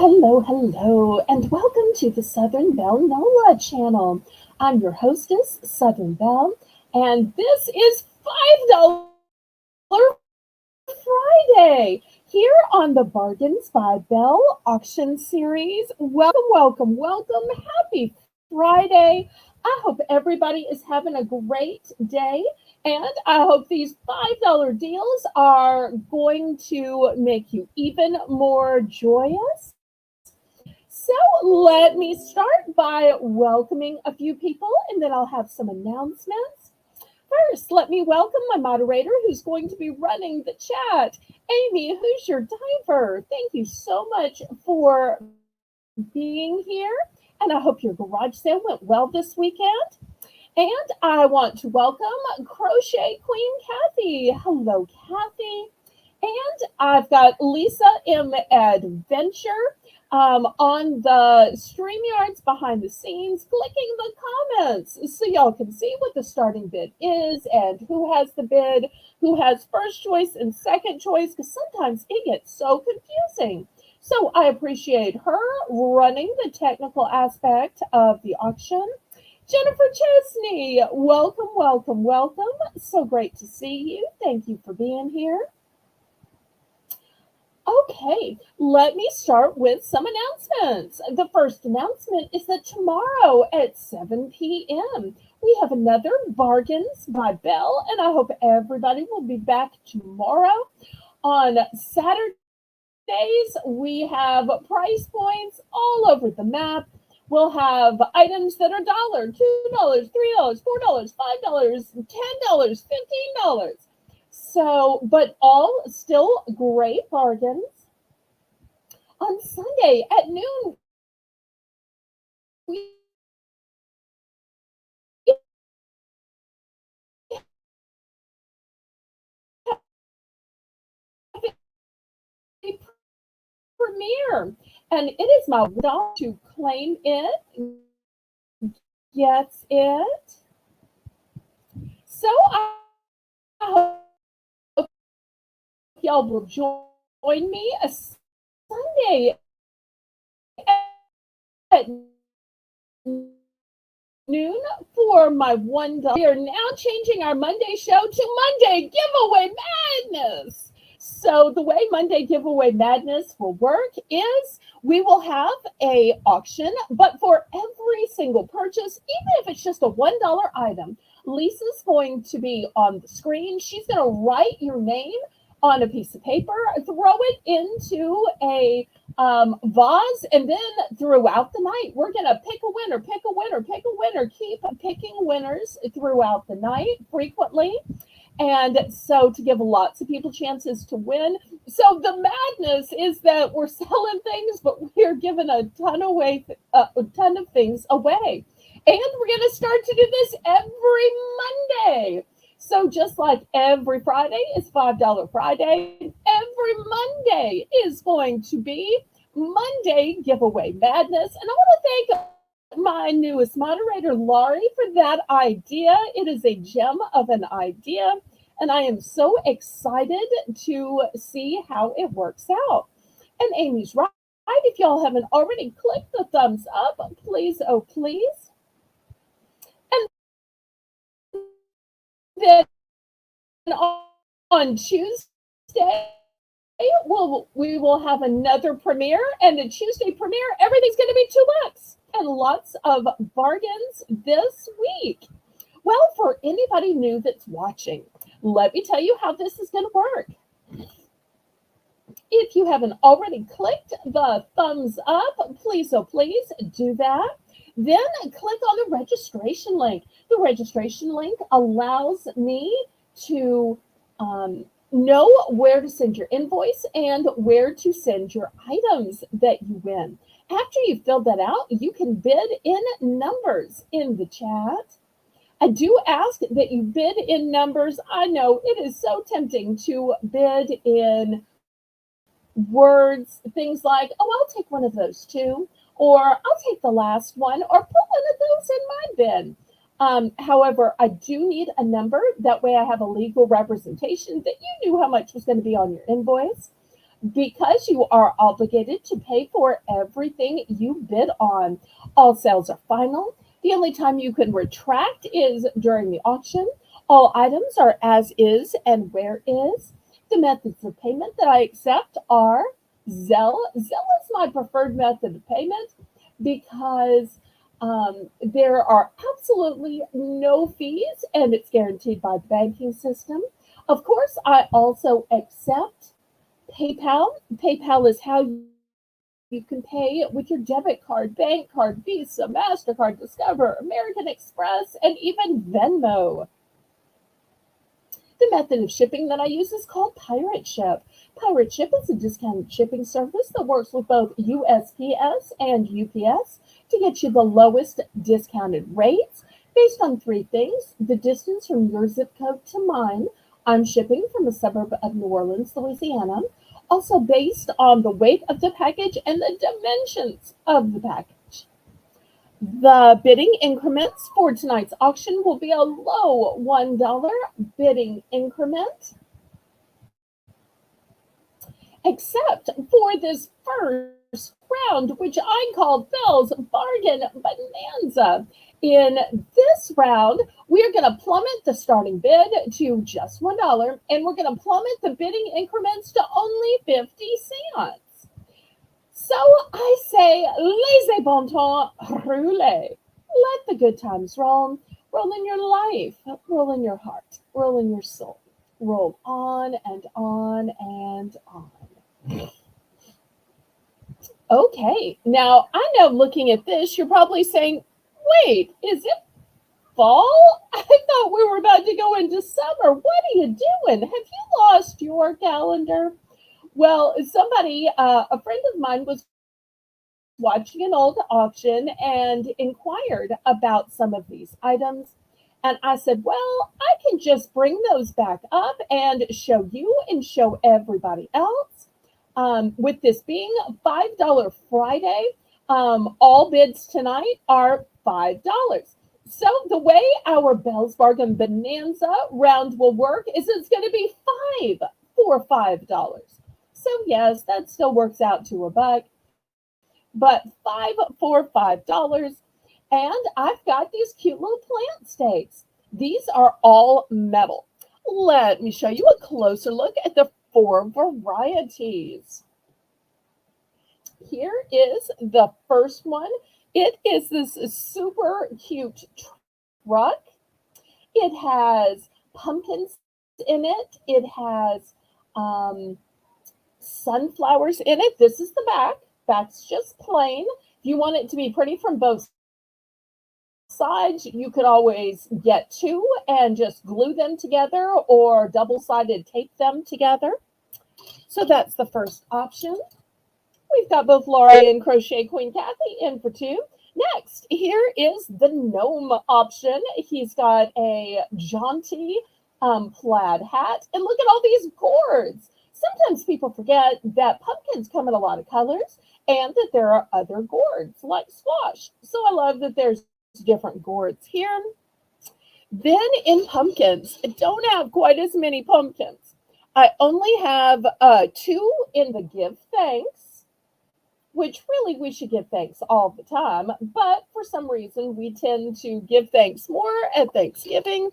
Hello, and welcome to the Southern Belle NOLA channel. I'm your hostess, Southern Belle, and this is $5 Friday here on the Bargains by Belle auction series. Welcome. Happy Friday. I hope everybody is having a great day, and I hope these $5 deals are going to make you even more joyous. So let me start by welcoming a few people and then I'll have some announcements. First, let me welcome my moderator who's going to be running the chat. Amy, who's your diver? Thank you so much for being here. And I hope your garage sale went well this weekend. And I want to welcome Crochet Queen Kathy. Hello, Kathy. And I've got Lisa M. Adventure on the StreamYards behind the scenes, clicking the comments so y'all can see what the starting bid is and who has the bid, who has first choice and second choice, because sometimes it gets so confusing. So I appreciate her running the technical aspect of the auction. Jennifer Chesney, welcome. So great to see you. Thank you for being here. Okay, let me start with some announcements. The first announcement is that tomorrow at 7 p.m., we have another Bargains by Belle, and I hope everybody will be back tomorrow. On Saturdays, we have price points all over the map. We'll have items that are $1, $2, $3, $4, $5, $10, $15. So, but all still great bargains. On Sunday at noon, we have a premiere, and it is my job to claim it, gets it. So I hope y'all will join me a Sunday at noon for my $1. We are now changing our Monday show to Monday Giveaway Madness. So the way Monday Giveaway Madness will work is we will have a auction, but for every single purchase, even if it's just a $1 item, Lisa's going to be on the screen. She's going to write your name on a piece of paper, throw it into a vase, and then throughout the night, we're going to pick a winner, keep picking winners throughout the night frequently. And so to give lots of people chances to win. So the madness is that we're selling things, but we're giving a ton of things away. And we're going to start to do this every Monday. So just like every Friday is $5 Friday, every Monday is going to be Monday Giveaway Madness. And I want to thank my newest moderator, Laurie, for that idea. It is a gem of an idea, and I am so excited to see how it works out. And Amy's right. If y'all haven't already clicked the thumbs up, please, oh please. And then on Tuesday, we will have another premiere, and the Tuesday premiere, everything's going to be $2 and lots of bargains this week. Well, for anybody new that's watching, let me tell you how this is going to work. If you haven't already clicked the thumbs up, please, oh please do that. Then click on the registration link. The registration link allows me to know where to send your invoice and where to send your items that you win. After you've filled that out, you can bid in numbers in the chat. I do ask that you bid in numbers. I know it is so tempting to bid in words, things like, oh, I'll take one of those too, or I'll take the last one, or put one of those in my bin. However, I do need a number. That way I have a legal representation that you knew how much was going to be on your invoice. because you are obligated to pay for everything you bid on. All sales are final. The only time you can retract is during the auction. All items are as is and where is. The methods of payment that I accept are Zelle. Zelle is my preferred method of payment because there are absolutely no fees and it's guaranteed by the banking system. Of course, I also accept PayPal. PayPal is how you can pay with your debit card, bank card, Visa, MasterCard, Discover, American Express, and even Venmo. The method of shipping that I use is called Pirate Ship. Pirate Ship is a discounted shipping service that works with both USPS and UPS to get you the lowest discounted rates based on three things: the distance from your zip code to mine. I'm shipping from a suburb of New Orleans, Louisiana. Also, based on the weight of the package and the dimensions of the package. The bidding increments for tonight's auction will be a low $1 bidding increment, except for this first round, which I call Belle's Bargain Bonanza. In this round, we are going to plummet the starting bid to just $1, and we're going to plummet the bidding increments to only 50 cents. So I say, laissez bon temps rouler. Let the good times roll. Roll in your life, roll in your heart, roll in your soul. Roll on and on and on. Okay, now I know looking at this, you're probably saying, wait, is it fall? I thought we were about to go into summer. What are you doing? Have you lost your calendar? Well, a friend of mine was watching an old auction and inquired about some of these items. And I said, well, I can just bring those back up and show you and show everybody else. With this being $5 Friday, all bids tonight are $5. So the way our Bell's Bargain Bonanza round will work is it's going to be five for $5. So yes, that still works out to a buck, but five for $5. And I've got these cute little plant stakes. These are all metal. Let me show you a closer look at the four varieties. Here is the first one. It is this super cute truck. It has pumpkins in it. It has um, sunflowers in it. This is the back. Back's just plain. If you want it to be pretty from both sides, you could always get two and just glue them together or double-sided tape them together. So that's the first option. We've got both Laurie and Crochet Queen Kathy in for two. Next, here is the gnome option. He's got a jaunty plaid hat. And look at all these gourds. Sometimes people forget that pumpkins come in a lot of colors and that there are other gourds like squash. So I love that there's different gourds here. Then in pumpkins, I don't have quite as many pumpkins. I only have two in the give thanks, which really we should give thanks all the time, but for some reason we tend to give thanks more at Thanksgiving.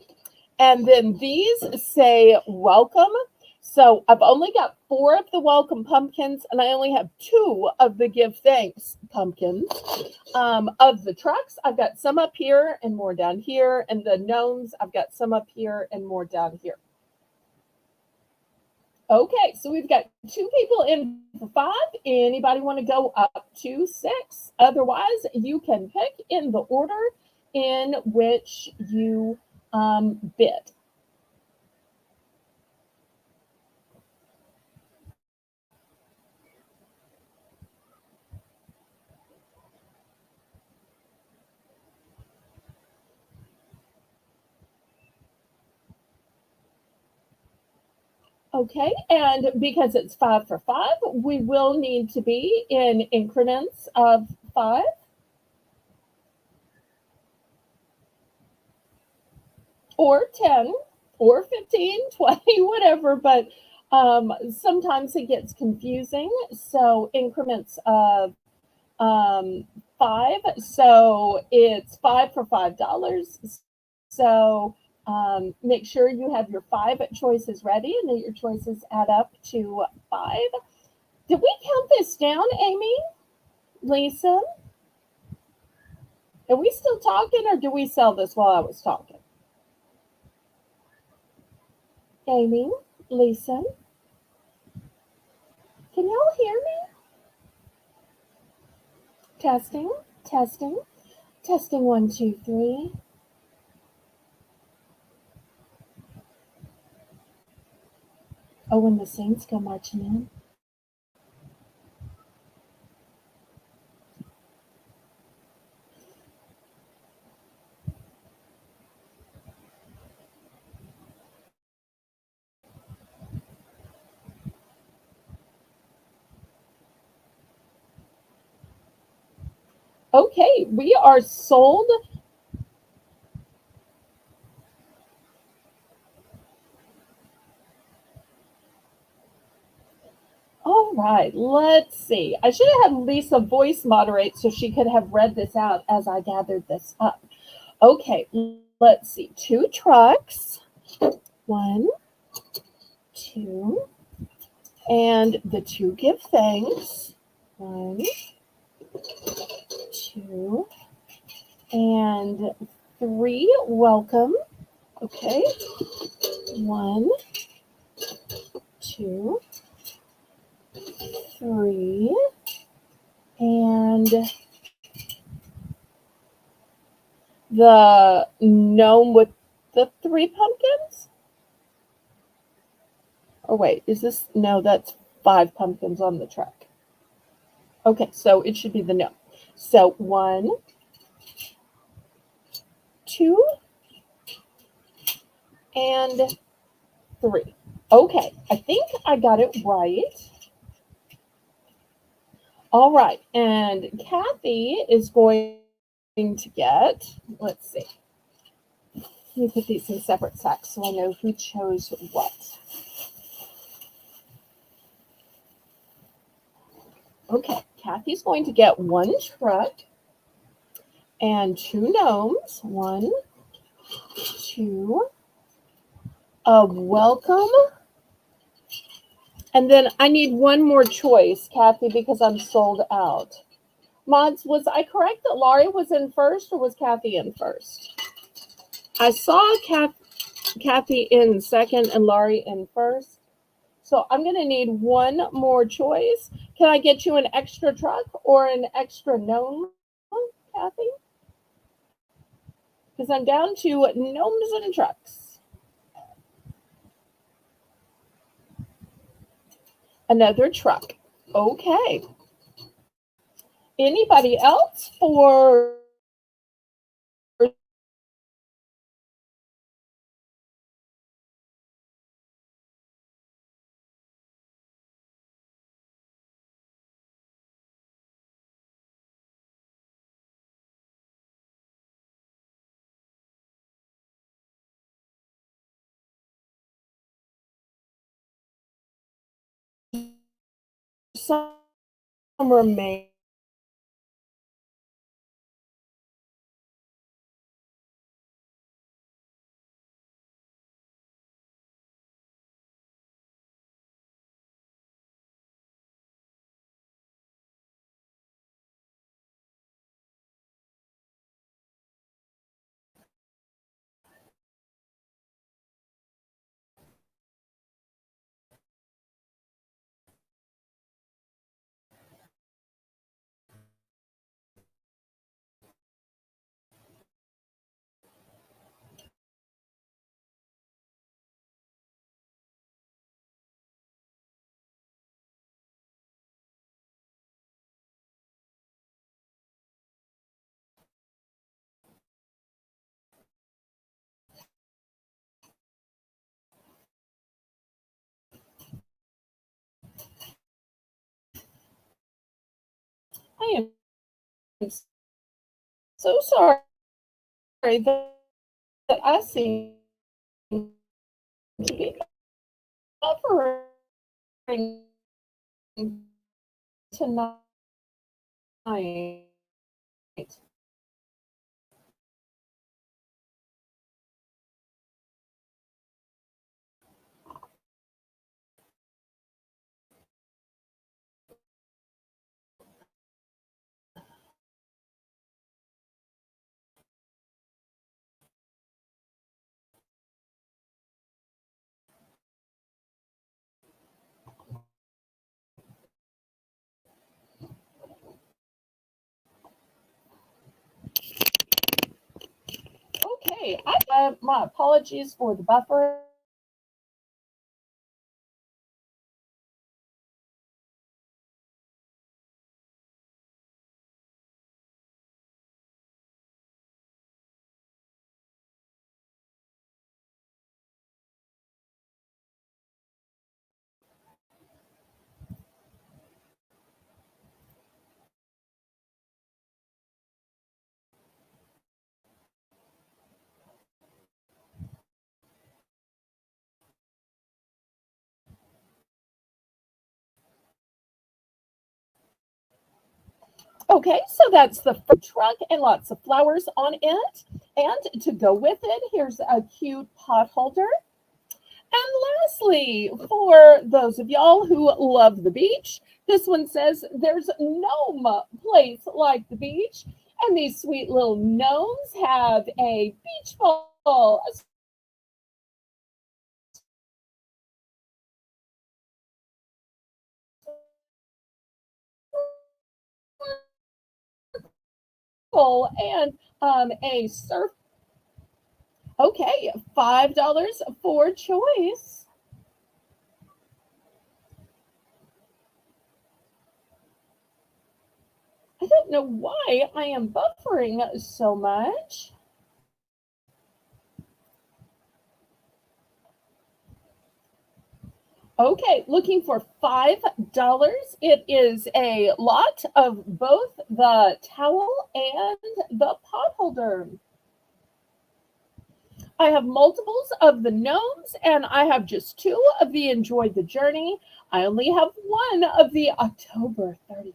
And then these say welcome. So I've only got four of the welcome pumpkins, and I only have two of the give thanks pumpkins. Of the trucks, I've got some up here and more down here, and the gnomes, I've got some up here and more down here. Okay, so we've got two people in for five. Anybody want to go up to six? Otherwise, you can pick in the order in which you bid. Okay, and because it's five for five, we will need to be in increments of five. Or 10 or 15, 20, whatever. But Sometimes it gets confusing. So increments of um, five. So it's five for $5. So make sure you have your five choices ready and that your choices add up to five. Did we count this down, Amy? Lisa? Are we still talking or do we sell this while I was talking? Amy? Lisa? Can y'all hear me? Testing, testing, testing one, two, three. Oh, when the saints go marching in. Okay, we are sold. All right, let's see. I should have had Lisa voice moderate so she could have read this out as I gathered this up. Okay, let's see. Two trucks. One, two, and the two give thanks. One, two, and three welcome. Okay, one, two, three, and the gnome with the three pumpkins? Oh, wait, is this? No, that's five pumpkins on the truck. Okay, so it should be the gnome. So one, two, and three. Okay, I think I got it right. All right, and Kathy is going to get, let's see. Let me put these in separate sacks so I know who chose what. Okay, Kathy's going to get one truck and two gnomes. One, two, a welcome. And then I need one more choice, Kathy, because I'm sold out. Mods, was I correct that Laurie was in first or was Kathy in first? I saw Kathy in second and Laurie in first. So I'm going to need one more choice. Can I get you an extra truck or an extra gnome, Kathy? Because I'm down to gnomes and trucks. Another truck. Okay. Anybody else for some remain? I am so sorry that I seem to be offering. tonight. Okay, my apologies for the buffer. Okay, so that's the food truck and lots of flowers on it. And to go with it, here's a cute pot holder. And lastly, for those of y'all who love the beach, this one says there's no place like the beach. And these sweet little gnomes have a beach ball, a circle, and a surf. Okay, $5 for choice. I don't know why I am buffering so much. Okay, looking for $5. It is a lot of both the towel and the pot holder. I have multiples of the gnomes, and I have just two of the Enjoy the Journey. I only have one of the October 31st.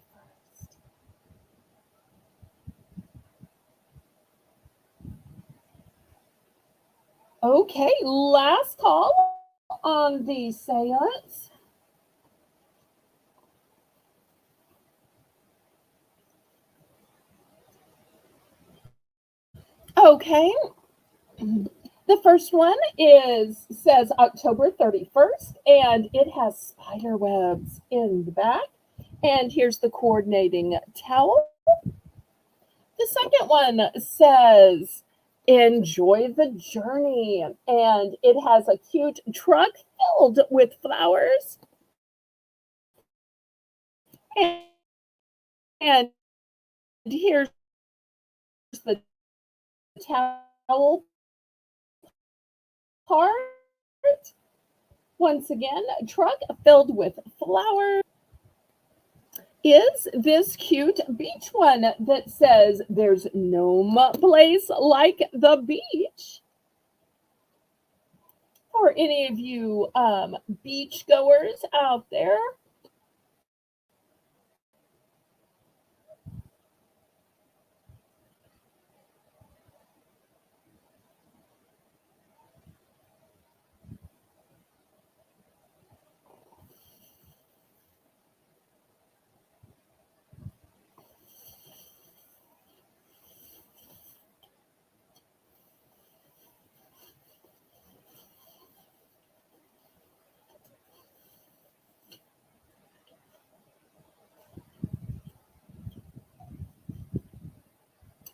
Okay, last call on the seance. Okay, the first one is says October 31st, and it has spider webs in the back. And here's the coordinating towel. The second one says enjoy the journey, and it has a cute truck filled with flowers. And, and here's the towel part. Once again, a truck filled with flowers. Is this cute beach one that says there's no place like the beach? For any of you beach goers out there,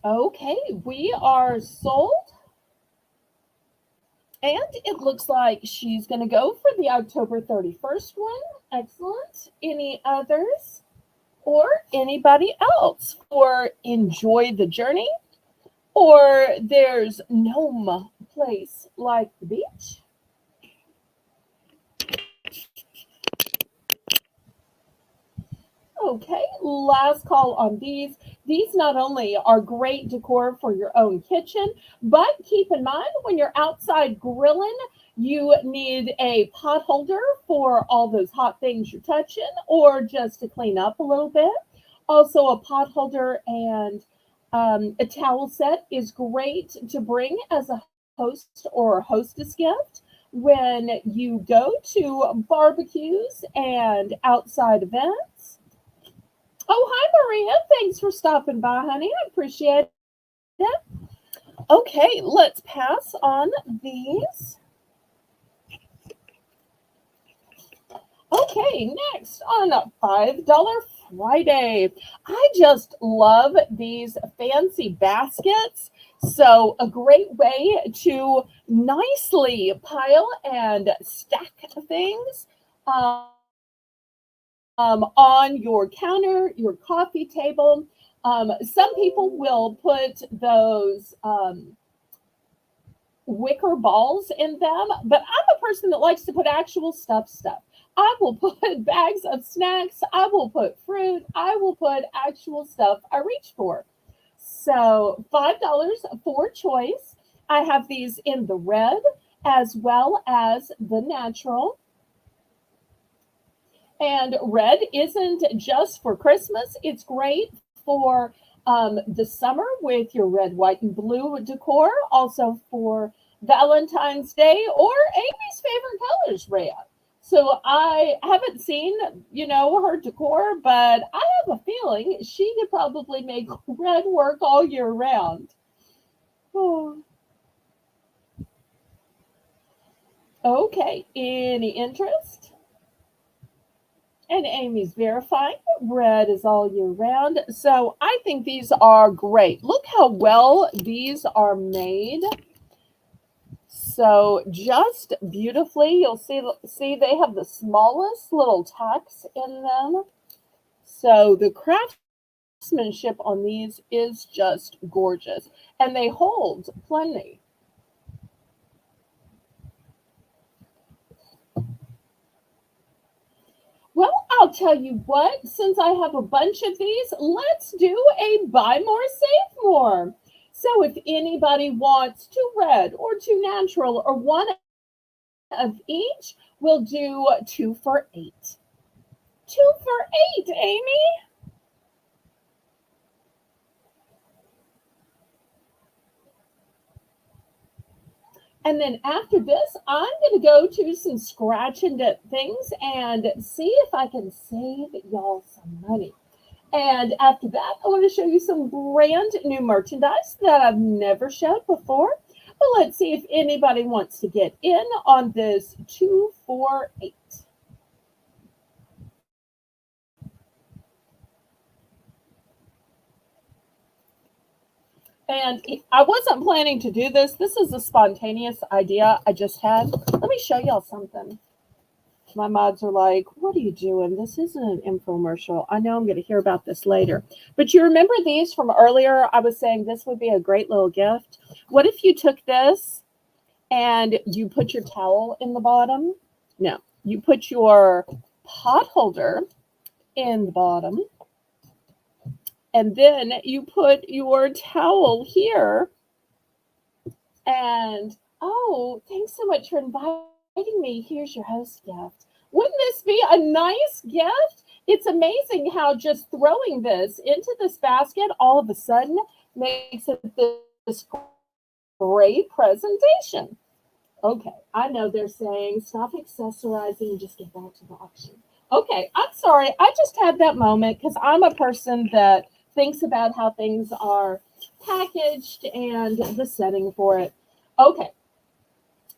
okay, we are sold. And it looks like she's going to go for the October 31st one. Excellent. Any others? Or anybody else for enjoy the journey? Or there's no place like the beach? Okay, last call on these. These not only are great decor for your own kitchen, but keep in mind when you're outside grilling, You need a pot holder for all those hot things you're touching or just to clean up a little bit. Also, a pot holder and a towel set is great to bring as a host or hostess gift when you go to barbecues and outside events. Oh, hi, Maria. Thanks for stopping by, honey. I appreciate it. Okay, let's pass on these. Okay, next on a $5 Friday. I just love these fancy baskets. So, a great way to nicely pile and stack things on your counter, your coffee table. Some people will put those wicker balls in them, but I'm a person that likes to put actual stuff. I will put bags of snacks, I will put fruit, I will put actual stuff I reach for. So $5 for choice. I have these in the red as well as the natural. And red isn't just for Christmas, it's great for the summer with your red, white, and blue decor. Also for Valentine's Day or Amy's favorite colors, red. So I haven't seen, her decor, but I have a feeling she could probably make red work all year round. Oh. Okay, any interest? And Amy's verifying red is all year round. So I think these are great. Look how well these are made. So just beautifully, you'll see they have the smallest little tacks in them. So the craftsmanship on these is just gorgeous. And they hold plenty. Well, I'll tell you what, since I have a bunch of these, let's do a buy more, save more. So if anybody wants two red or two natural or one of each, we'll do 2 for $8. 2 for $8, Amy. And then after this, I'm going to go to some scratch and dip things and see if I can save y'all some money. And after that, I want to show you some brand new merchandise that I've never showed before. But let's see if anybody wants to get in on this 2 for $8. And I wasn't planning to do this. This is a spontaneous idea I just had. Let me show y'all something. My mods are like, what are you doing? This isn't an infomercial. I know I'm going to hear about this later. But you remember these from earlier? I was saying this would be a great little gift. What if you took this and you put your towel in the bottom? No, you put your pot holder in the bottom. And then you put your towel here. And, oh, thanks so much for inviting me. Here's your host gift. Wouldn't this be a nice gift? It's amazing how just throwing this into this basket all of a sudden makes it this great presentation. Okay, I know they're saying stop accessorizing and just get back to the auction. Okay, I'm sorry. I just had that moment because I'm a person that thinks about how things are packaged and the setting for it. Okay,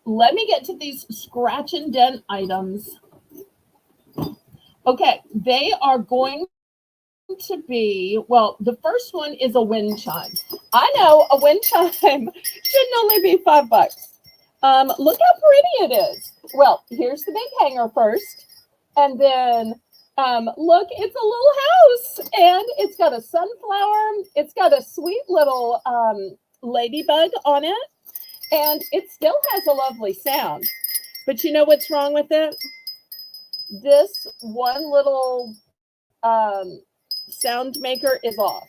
let me get to these scratch and dent items. Okay, they are going to be, well, the first one is a wind chime. I know a wind chime shouldn't only be $5. Look how pretty it is. Well, here's the big hanger first. And then look, it's a little house, and it's got a sunflower. It's got a sweet little ladybug on it, and it still has a lovely sound. But you know what's wrong with it? This one little sound maker is off.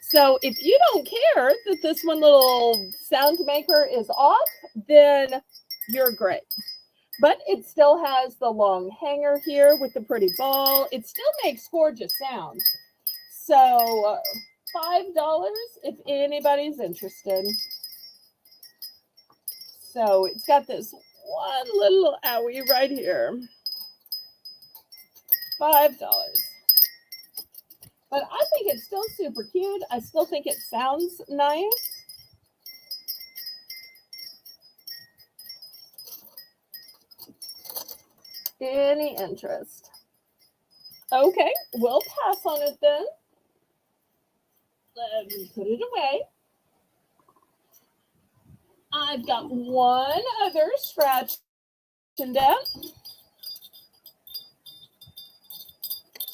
So if you don't care that this one little sound maker is off, then you're great. But it still has the long hanger here with the pretty ball. It still makes gorgeous sounds. So $5 if anybody's interested. So it's got this one little owie right here. $5. But I think it's still super cute. I still think it sounds nice. Any interest? Okay, we'll pass on it then. Let me put it away. I've got one other scratch and dent.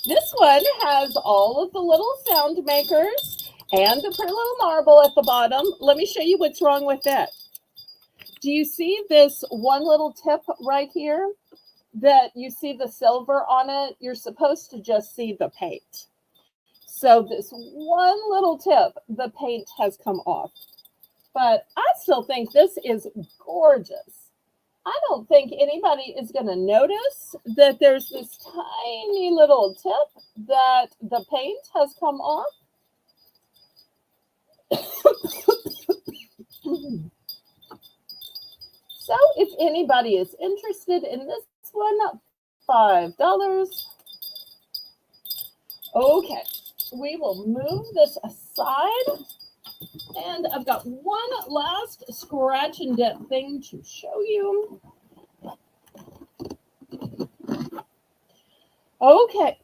This one has all of the little sound makers and the pretty little marble at the bottom. Let me show you what's wrong with it. Do you see this one little tip right here? That you see the silver on it? You're supposed to just see the paint. So this one little tip, the paint has come off. But I still think this is gorgeous. I don't think anybody is going to notice that there's this tiny little tip that the paint has come off. So if anybody is interested in this one, $5. Okay, we will move this aside. And I've got one last scratch and dent thing to show you. Okay.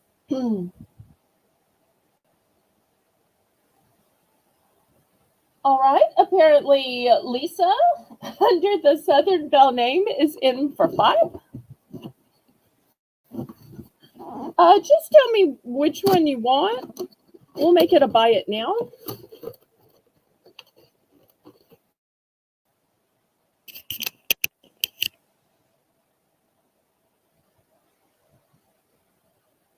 All right. Apparently, Lisa, under the Southern Belle name, is in for $5. Just tell me which one you want. We'll make it a buy it now.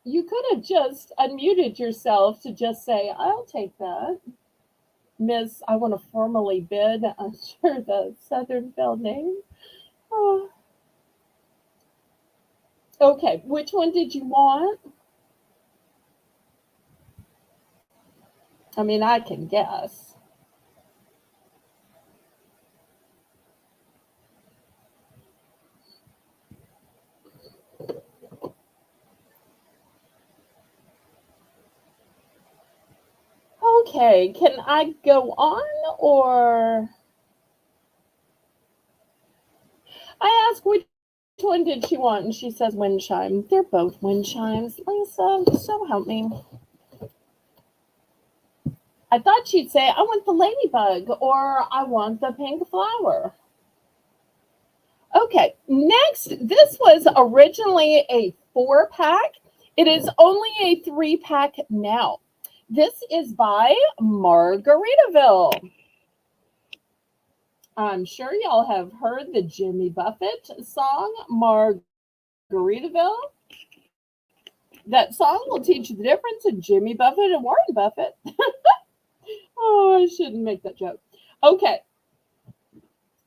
You could have just unmuted yourself to just say, I'll take that. Miss, I want to formally bid under the Southern Belle name. Oh. Okay, which one did you want? I mean, I can guess. Okay, can I go on or? I asked which one did she want, and she says wind chime. They're both wind chimes. Lisa, so help me. I thought she'd say, I want the ladybug or I want the pink flower. Okay, next, this was originally a 4-pack. It is only a 3-pack now. This is by Margaritaville. I'm sure y'all have heard the Jimmy Buffett song, Margaritaville. That song will teach you the difference in Jimmy Buffett and Warren Buffett. Oh, I shouldn't make that joke. Okay.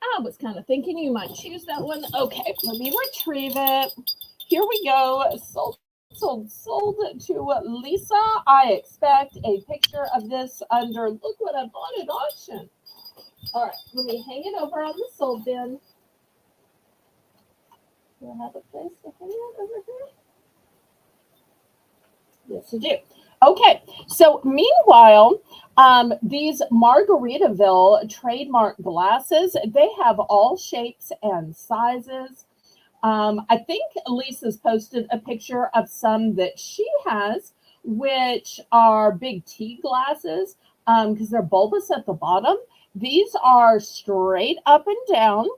I was kind of thinking you might choose that one. Okay, let me retrieve it. Here we go. Sold to Lisa. I expect a picture of this under, look what I bought at auction. All right, let me hang it over on the sold bin. Do I have a place to hang it over here? Yes, I do. Okay, so meanwhile, these Margaritaville trademark glasses, they have all shapes and sizes. I think Lisa's posted a picture of some that she has, which are big tea glasses because they're bulbous at the bottom. These are straight up and down,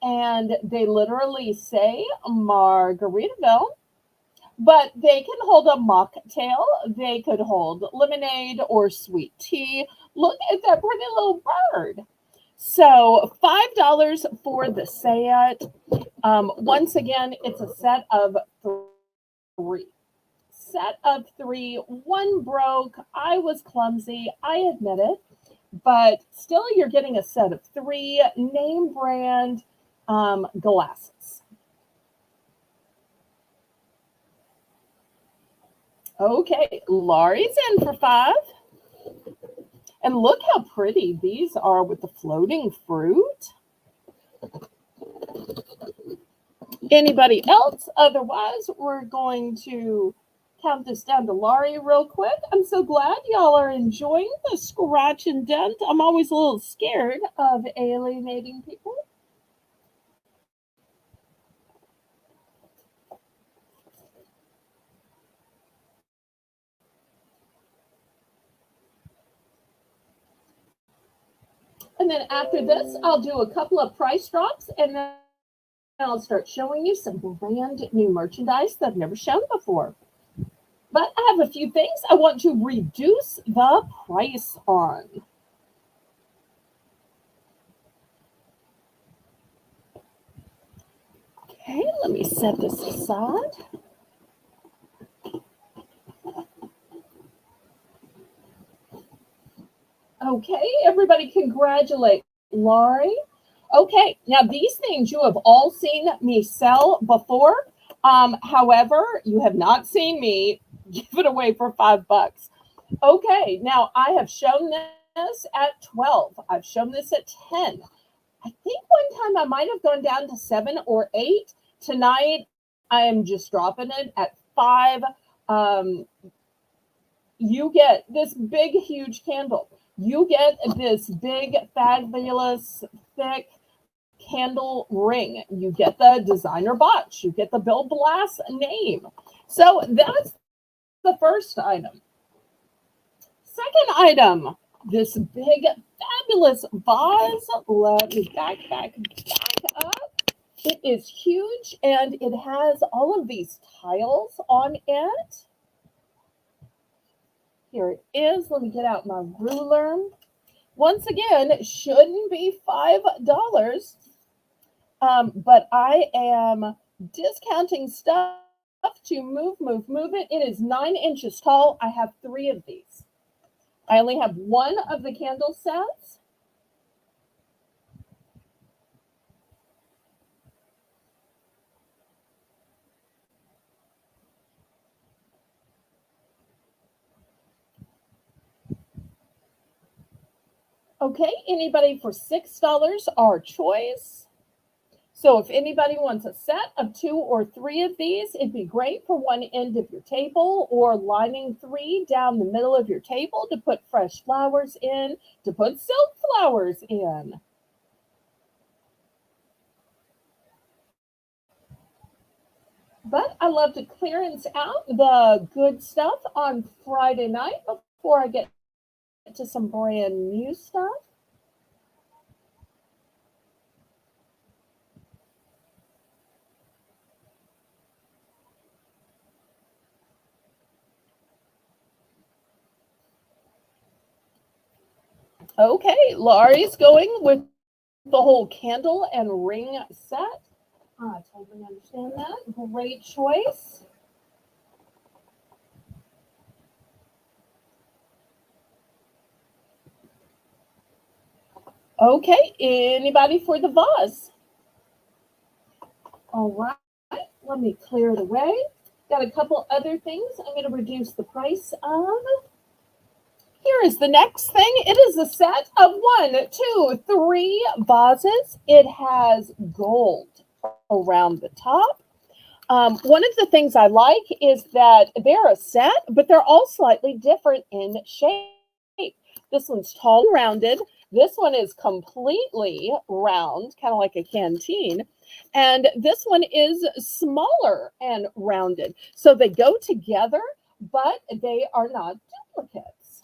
and they literally say Margaritaville. But they can hold a mocktail. They could hold lemonade or sweet tea. Look at that pretty little bird. So $5 for the set. Once again, it's a set of 3. Set of 3. One broke. I was clumsy. I admit it. But still, you're getting a set of 3. Name brand. glasses. Okay, Laurie's in for 5. And look how pretty these are with the floating fruit. Anybody else? Otherwise, we're going to count this down to Laurie real quick. I'm so glad y'all are enjoying the scratch and dent. I'm always a little scared of alienating people. And then after this, I'll do a couple of price drops, and then I'll start showing you some brand new merchandise that I've never shown before. But I have a few things I want to reduce the price on. Okay, let me set this aside. Okay, everybody congratulate Laurie. Okay, now these things you have all seen me sell before. However, you have not seen me give it away for $5. Okay, now I have shown this at 12. I've shown this at 10. I think one time I might have gone down to 7 or 8. Tonight, I am just dropping it at 5. You get this big, huge candle. You get this big, fabulous, thick candle ring. You get the designer box. You get the Bill Blass name. So that's the first item. Second item, this big, fabulous vase. Let me back up. It is huge, and it has all of these tiles on it. Here it is. Let me get out my ruler. Once again, it shouldn't be $5, but I am discounting stuff to move it. It is 9 inches tall. I have 3 of these. I only have 1 of the candle sets. Okay, anybody for $6, our choice. So if anybody wants a set of 2 or 3 of these, it'd be great for one end of your table, or lining 3 down the middle of your table to put fresh flowers in, to put silk flowers in. But I love to clearance out the good stuff on Friday night before I get to some brand new stuff. Okay, Laurie's going with the whole candle and ring set. I totally understand that. Great choice. Okay, anybody for the vase? All right, let me clear it away. Got a couple other things I'm going to reduce the price of. Here is the next thing. It is a set of 1, 2, 3 vases. It has gold around the top. One of the things I like is that they're a set, but they're all slightly different in shape. This one's tall and rounded. This one is completely round, kind of like a canteen. And this one is smaller and rounded. So they go together, but they are not duplicates.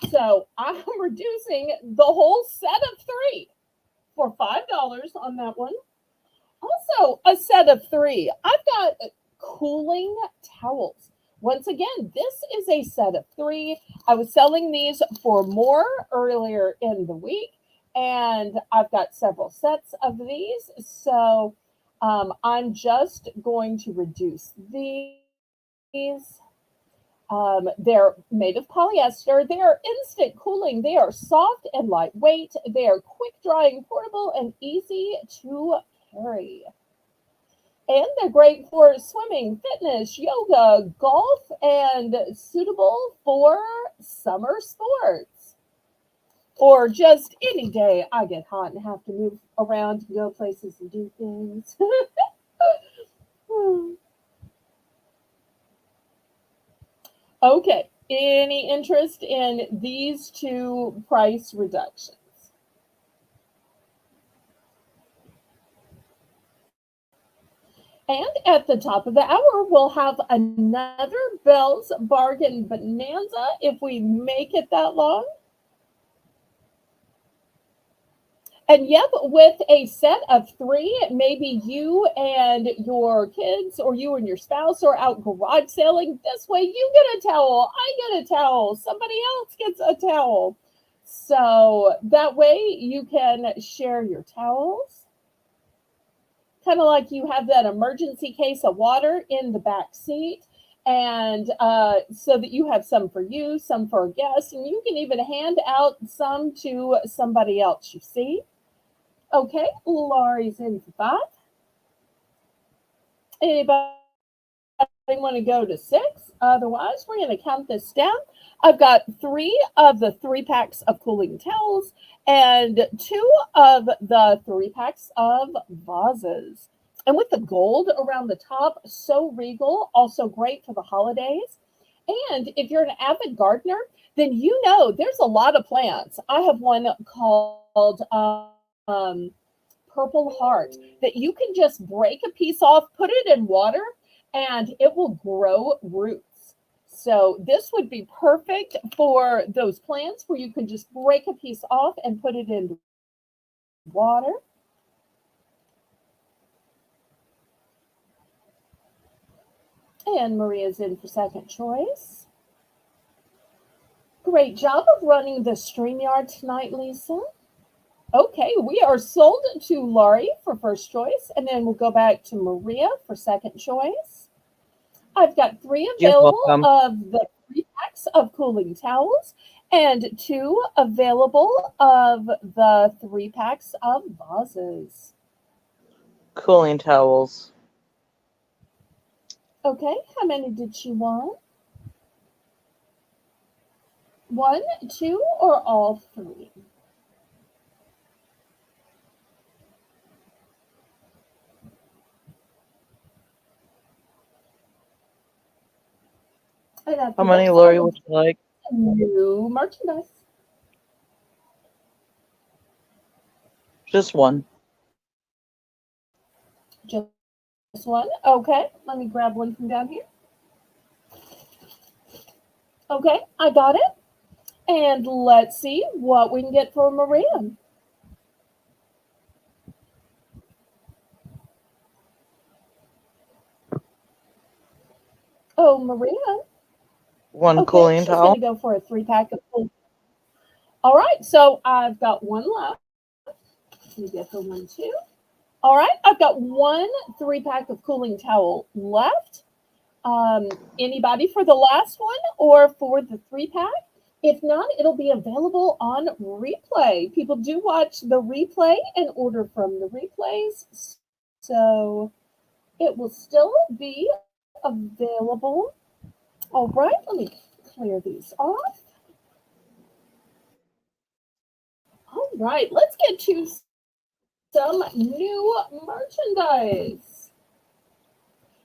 So I'm reducing the whole set of 3 for $5 on that one. Also, a set of 3. I've got cooling towels. Once again, this is a set of 3. I was selling these for more earlier in the week, and I've got several sets of these. So I'm just going to reduce these. They're made of polyester. They are instant cooling. They are soft and lightweight. They are quick drying, portable, and easy to carry. And they're great for swimming, fitness, yoga, golf, and suitable for summer sports. Or just any day I get hot and have to move around to go places and do things. Okay, any interest in these two price reductions? And at the top of the hour, we'll have another Bell's Bargain Bonanza if we make it that long. And yep, with a set of three, maybe you and your kids or you and your spouse are out garage sailing. This way, you get a towel, I get a towel, somebody else gets a towel. So that way you can share your towels. Kind of like you have that emergency case of water in the back seat. And so that you have some for you, some for a guest, and you can even hand out some to somebody else, you see. Okay, Laurie's in for 5. Anybody want to go to 6? Otherwise, we're going to count this down. I've got 3 of the 3 packs of cooling towels and 2 of the 3 packs of vases. And with the gold around the top, so regal, also great for the holidays. And if you're an avid gardener, then you know there's a lot of plants. I have one called Purple Heart that you can just break a piece off, put it in water, and it will grow roots. So this would be perfect for those plants where you can just break a piece off and put it in water. And Maria's in for second choice. Great job of running the StreamYard tonight, Lisa. Okay, we are sold to Laurie for first choice, and then we'll go back to Maria for second choice. I've got 3 available of the 3 packs of cooling towels and 2 available of the 3 packs of vases. Cooling towels. Okay, how many did she want? 1, 2, or all 3? How many, Lori, would you like? New merchandise. Just 1. Just 1. Okay, let me grab one from down here. Okay, I got it. And let's see what we can get for Maria. Oh, Maria. 1 cooling towel. She's going to go for a 3-pack of cooling. All right, so I've got 1 left. Let me get the 1 too. All right, I've got 1 3-pack of cooling towel left. Anybody for the last one or for the 3-pack? If not, it'll be available on replay. People do watch the replay and order from the replays. So it will still be available. All right, let me clear these off. All right, let's get to some new merchandise.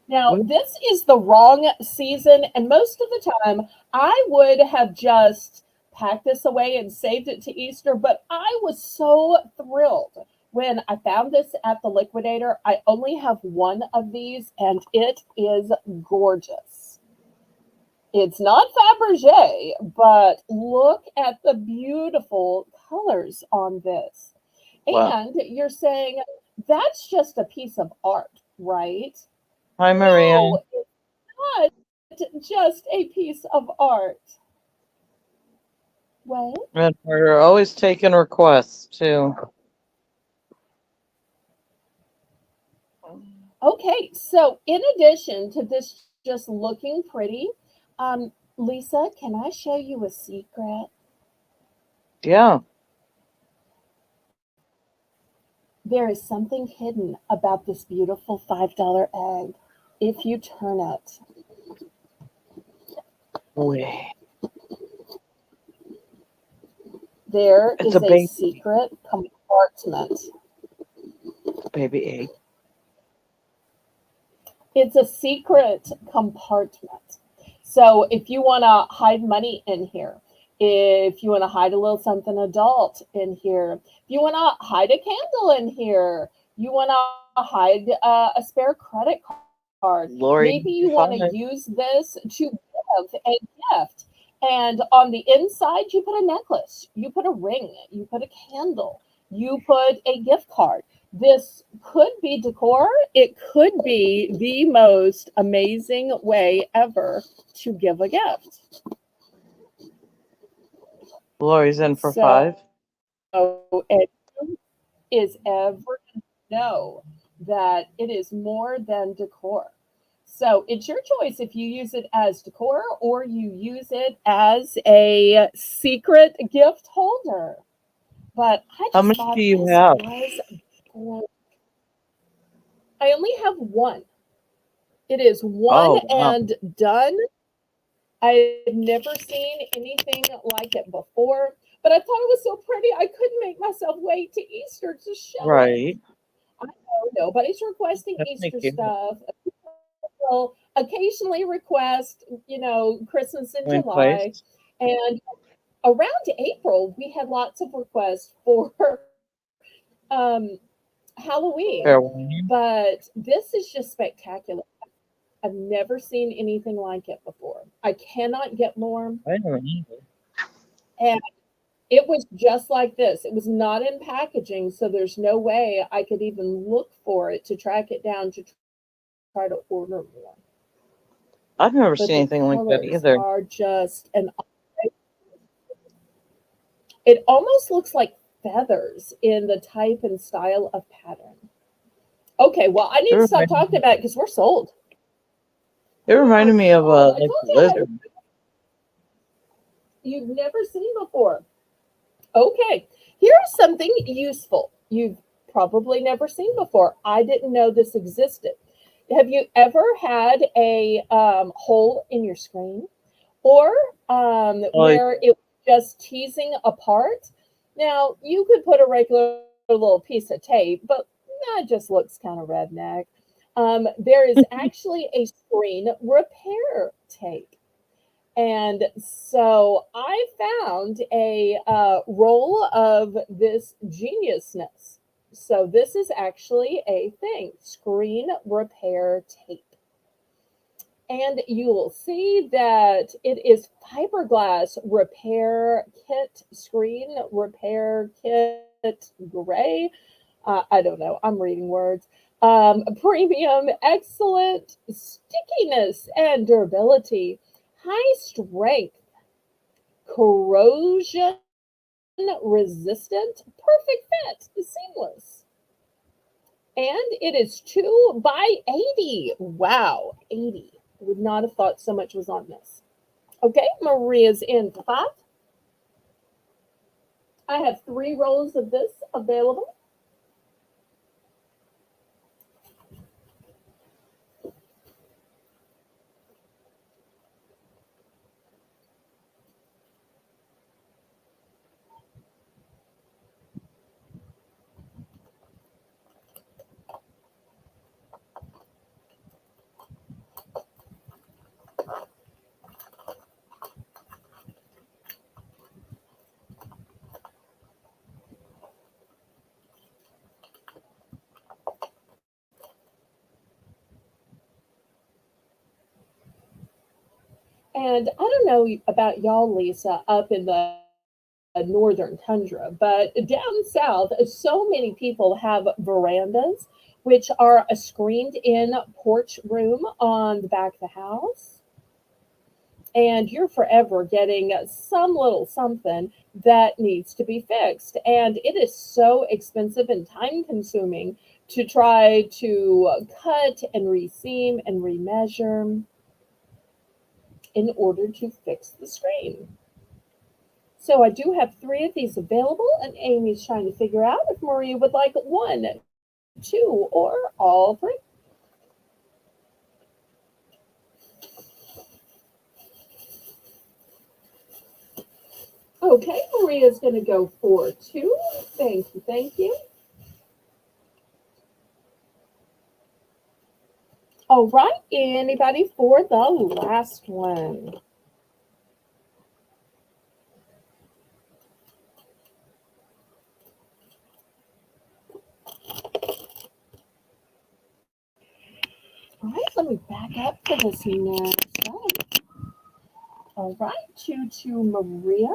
Now, this is the wrong season, and most of the time, I would have just packed this away and saved it to Easter, but I was so thrilled when I found this at the liquidator. I only have 1 of these, and it is gorgeous. It's not Fabergé, but look at the beautiful colors on this. Wow. And you're saying that's just a piece of art, right? Hi, Maria. No, it's not just a piece of art. What? And we're always taking requests, too. Okay, so in addition to this just looking pretty, Lisa, can I show you a secret? Yeah. There is something hidden about this beautiful $5 egg. If you turn it, Wait. there It's a is a baby, secret compartment. baby egg. It's a secret compartment. So if you want to hide money in here, if you want to hide a little something adult in here, if you want to hide a candle in here, you want to hide a spare credit card. Lori, Maybe you you're want to fine. use this to give a gift. And on the inside, you put a necklace, you put a ring, you put a candle, you put a gift card. This could be decor. It could be the most amazing way ever to give a gift. Lori's in for So, 5. it is ever going to know that it is more than decor. So, it's your choice if you use it as decor or you use it as a secret gift holder. But I How just many do thought you this have? was great. I only have one. It is one Oh, wow. and done. I've never seen anything like it before, but I thought it was so pretty. I couldn't make myself wait to Easter to show it. Right. I know nobody's requesting Definitely Easter cute. stuff. People occasionally request, Christmas in Going July. twice. And around April, we had lots of requests for um, Halloween. Fair warning. But this is just spectacular. I've never seen anything like it before. I cannot get more. I don't either. And it was just like this. It was not in packaging, so there's no way I could even look for it to track it down to try to order more. I've never But seen the anything like that colors either. are just an it almost looks like feathers in the type and style of pattern. Okay, well, I It need to stop reminded, talking about it because we're sold. it We reminded are me of sold. I like told the you I had a lizard. you've never seen before. Okay, here's something useful you've probably never seen before. I didn't know this existed. Have you ever had a hole in your screen or Like, where it was just teasing apart? Now, you could put a regular little piece of tape, but that just looks kind of redneck. There is actually a screen repair tape. And so I found a roll of this geniusness. So this is actually a thing, screen repair tape. And you will see that it is fiberglass repair kit, screen repair kit gray. I don't know, I'm reading words. Premium, excellent stickiness and durability, high strength, corrosion resistant, perfect fit, seamless. And it is 2 by 80. Wow, 80. Would not have thought so much was on this. Okay, Maria's in for 5. I have 3 rolls of this available. And I don't know about y'all, Lisa, up in the northern tundra, but down south, so many people have verandas, which are a screened in porch room on the back of the house. And you're forever getting some little something that needs to be fixed. And it is so expensive and time consuming to try to cut and reseam and remeasure. in order to fix the screen. So I do have 3 of these available, and Amy's trying to figure out if Maria would like 1, 2, or all 3. Okay, Maria's going to go for 2. Thank you, thank you. All right, anybody for the last one? All right, let me back up to this next one. All right, 2 to Maria.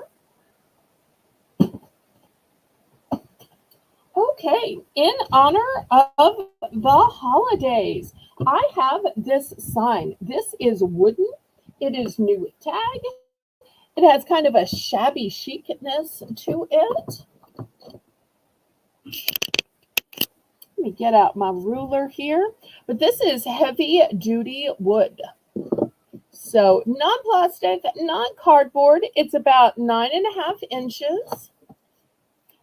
Okay, in honor of the holidays, I have this sign. This is wooden. It is new with tag. It has kind of a shabby chicness to it. Let me get out my ruler here. But this is heavy duty wood. So not plastic, not cardboard. It's about 9.5 inches.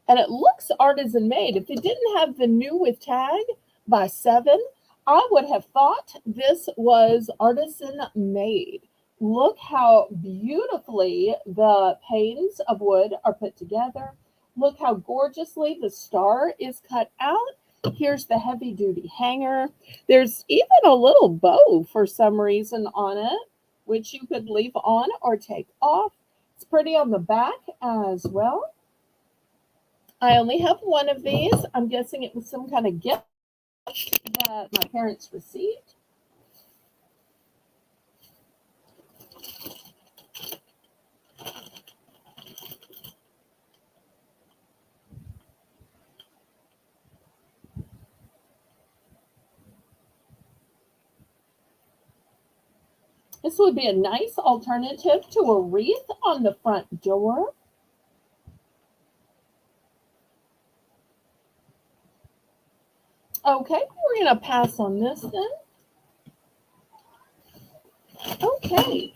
And it looks artisan made. If it didn't have the new with tag by 7, I would have thought this was artisan made. Look how beautifully the panes of wood are put together. Look how gorgeously the star is cut out. Here's the heavy duty hanger. There's even a little bow for some reason on it, which you could leave on or take off. It's pretty on the back as well. I only have 1 of these. I'm guessing it was some kind of gift that my parents received. This would be a nice alternative to a wreath on the front door. Okay, we're going to pass on this then. Okay.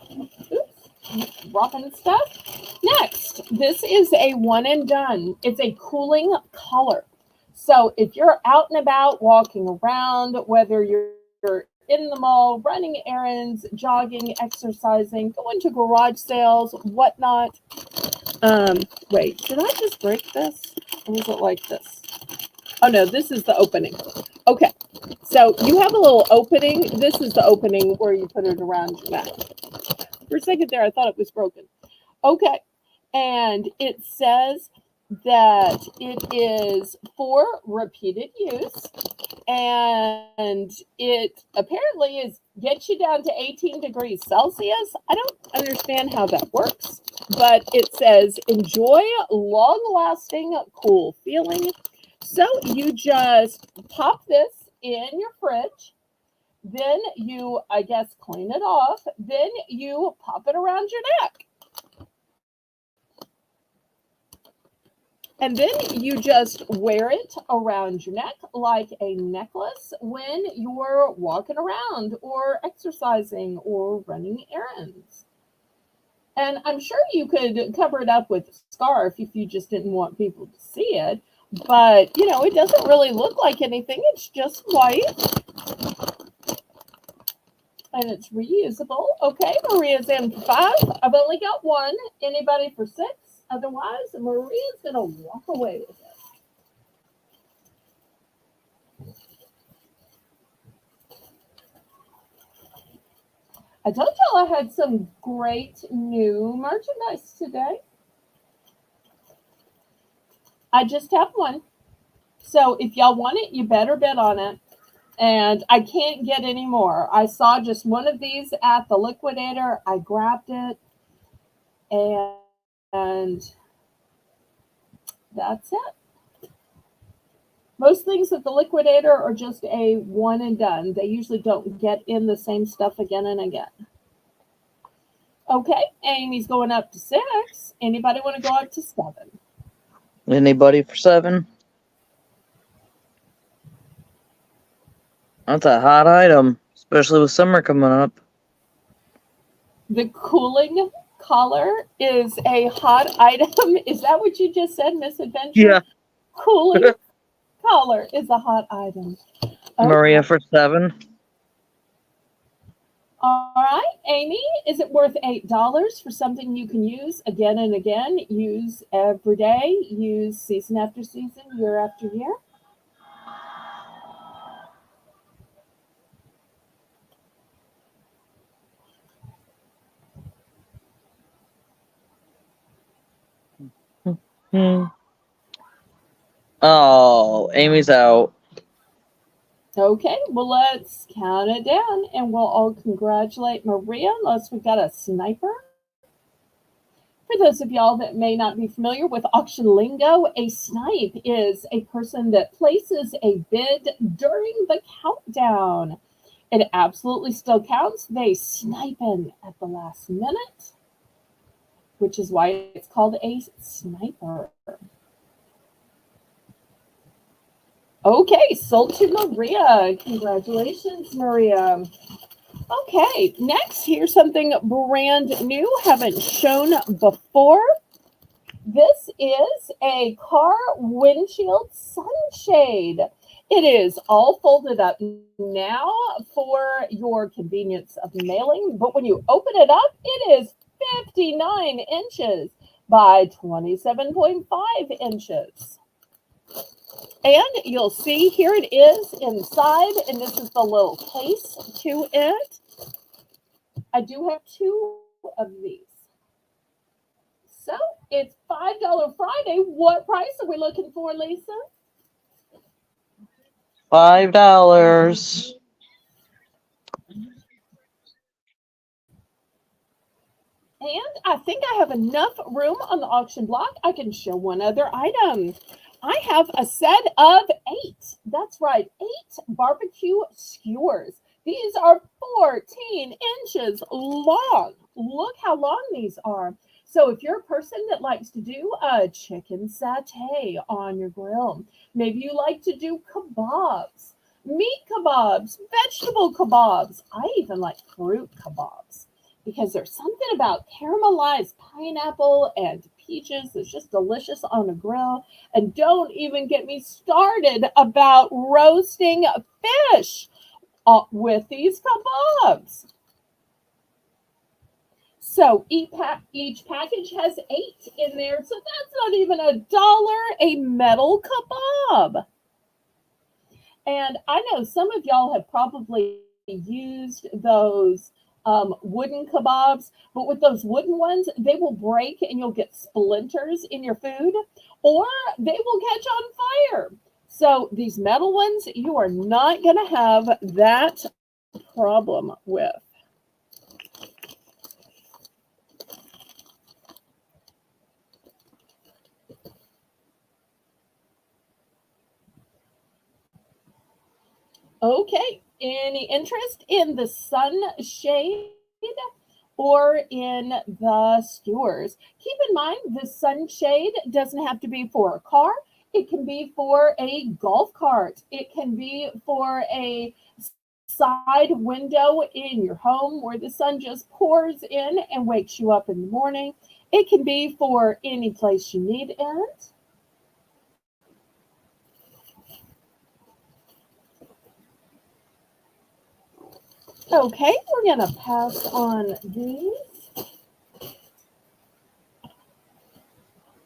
Oops, dropping stuff. Next, this is a one and done. It's a cooling color. So if you're out and about walking around, whether you're in the mall, running errands, jogging, exercising, going to garage sales, whatnot. Wait, did I just break this? Or is it like this? Oh no, this is the opening. Okay, so you have a little opening. This is the opening where you put it around your neck. For a second there, I thought it was broken. Okay, and it says that it is for repeated use, and it apparently gets you down to 18 degrees Celsius. I don't understand how that works, but it says enjoy long-lasting cool feeling. So you just pop this in your fridge, then you, I guess, clean it off, then you pop it around your neck. And then you just wear it around your neck like a necklace when you're walking around or exercising or running errands. And I'm sure you could cover it up with a scarf if you just didn't want people to see it. But, you know, it doesn't really look like anything. It's just white. And it's reusable. Okay, Maria's in for 5. I've only got 1. Anybody for 6? Otherwise, Maria's going to walk away with it. I told y'all I had some great new merchandise today. I just have 1. So if y'all want it, you better bid on it. And I can't get any more. I saw just 1 of these at the liquidator. I grabbed it. And that's it. Most things at the liquidator are just a one and done. They usually don't get in the same stuff again and again. Okay, Amy's going up to 6. Anybody want to go up to 7? Anybody for 7? That's a hot item, especially with summer coming up. The cooling collar is a hot item. Is that what you just said, Miss Adventure? Yeah. Cooling collar is a hot item. Okay. Maria for 7. All right, Amy, is it worth $8 for something you can use again and again, use every day, use season after season, year after year? Hmm. Oh, Amy's out. Okay, well, let's count it down and we'll all congratulate Maria unless we've got a sniper. For those of y'all that may not be familiar with auction lingo, a snipe is a person that places a bid during the countdown. It absolutely still counts. They snipe in at the last minute, which is why it's called a sniper. Okay, sold to Maria. Congratulations, Maria. Okay, next, here's something brand new, haven't shown before. This is a car windshield sunshade. It is all folded up now for your convenience of mailing, but when you open it up, it is 59 inches by 27.5 inches. And you'll see here it is inside, and this is the little case to it. I do have 2 of these. So it's $5 Friday. What price are we looking for, Lisa? $5. And I think I have enough room on the auction block. I can show one other item. I have a set of 8. That's right, 8 barbecue skewers. These are 14 inches long. Look how long these are. So if you're a person that likes to do a chicken satay on your grill, maybe you like to do kebabs, meat kebabs, vegetable kebabs. I even like fruit kebabs because there's something about caramelized pineapple and peaches that's just delicious on a grill. And don't even get me started about roasting fish with these kebabs. So each package has 8 in there, so that's not even $1 a metal kebab. And I know some of y'all have probably used those wooden kebabs, but with those wooden ones, they will break and you'll get splinters in your food, or they will catch on fire. So these metal ones, you are not going to have that problem with. Okay, any interest in the sunshade or in the skewers? Keep in mind, the sunshade doesn't have to be for a car. It can be for a golf cart. It can be for a side window in your home where the sun just pours in and wakes you up in the morning. It can be for any place you need it. Okay, we're going to pass on these.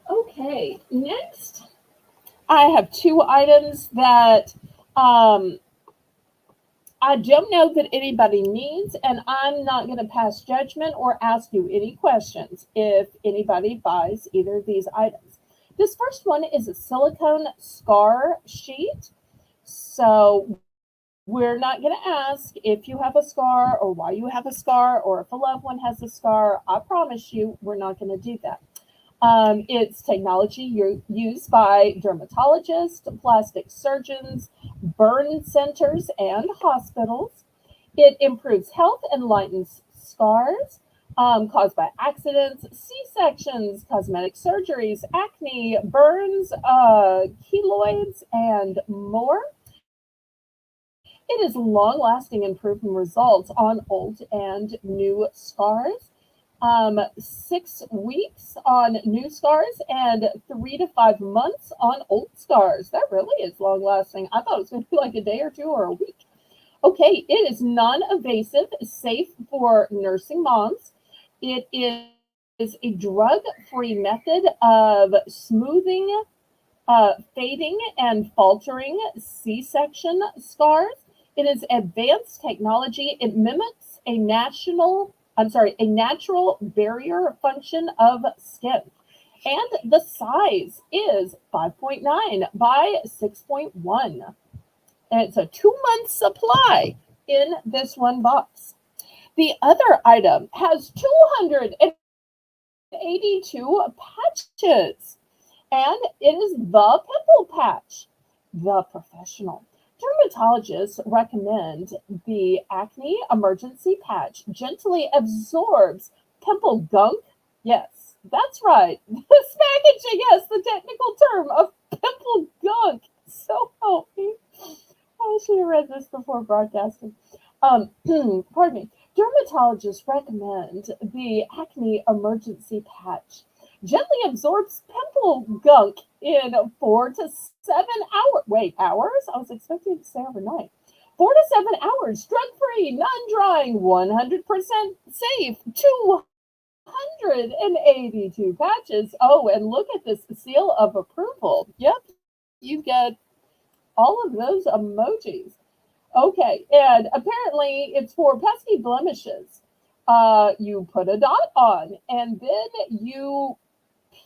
Okay, next, I have 2 items that I don't know that anybody needs, and I'm not going to pass judgment or ask you any questions if anybody buys either of these items. This first one is a silicone scar sheet. So we're not going to ask if you have a scar or why you have a scar or if a loved one has a scar. I promise you, we're not going to do that. It's technology used by dermatologists, plastic surgeons, burn centers, and hospitals. It improves health and lightens scars caused by accidents, C-sections, cosmetic surgeries, acne, burns, keloids, and more. It is long-lasting and proven results on old and new scars. 6 weeks on new scars and 3 to 5 months on old scars. That really is long lasting. I thought it was going to be like a day or two or a week. Okay, it is non invasive, safe for nursing moms. It is a drug free method of smoothing, fading, and faltering C section scars. It is advanced technology. It mimics a natural barrier function of skin. And the size is 5.9 by 6.1. And it's a 2 month supply in this one box. The other item has 282 patches, and it is the pimple patch, the professional. Dermatologists recommend the acne emergency patch gently absorbs pimple gunk. Yes, that's right. This packaging has the technical term of pimple gunk. So help me. I should have read this before broadcasting. Pardon me. Dermatologists recommend the acne emergency patch. Gently absorbs pimple gunk in 4 to 7 hours. Wait, hours? I was expecting to say overnight. 4 to 7 hours, drug-free, non-drying, 100% safe, 282 patches. Oh, and look at this seal of approval. Yep, you get all of those emojis. Okay, and apparently it's for pesky blemishes. You put a dot on, and then you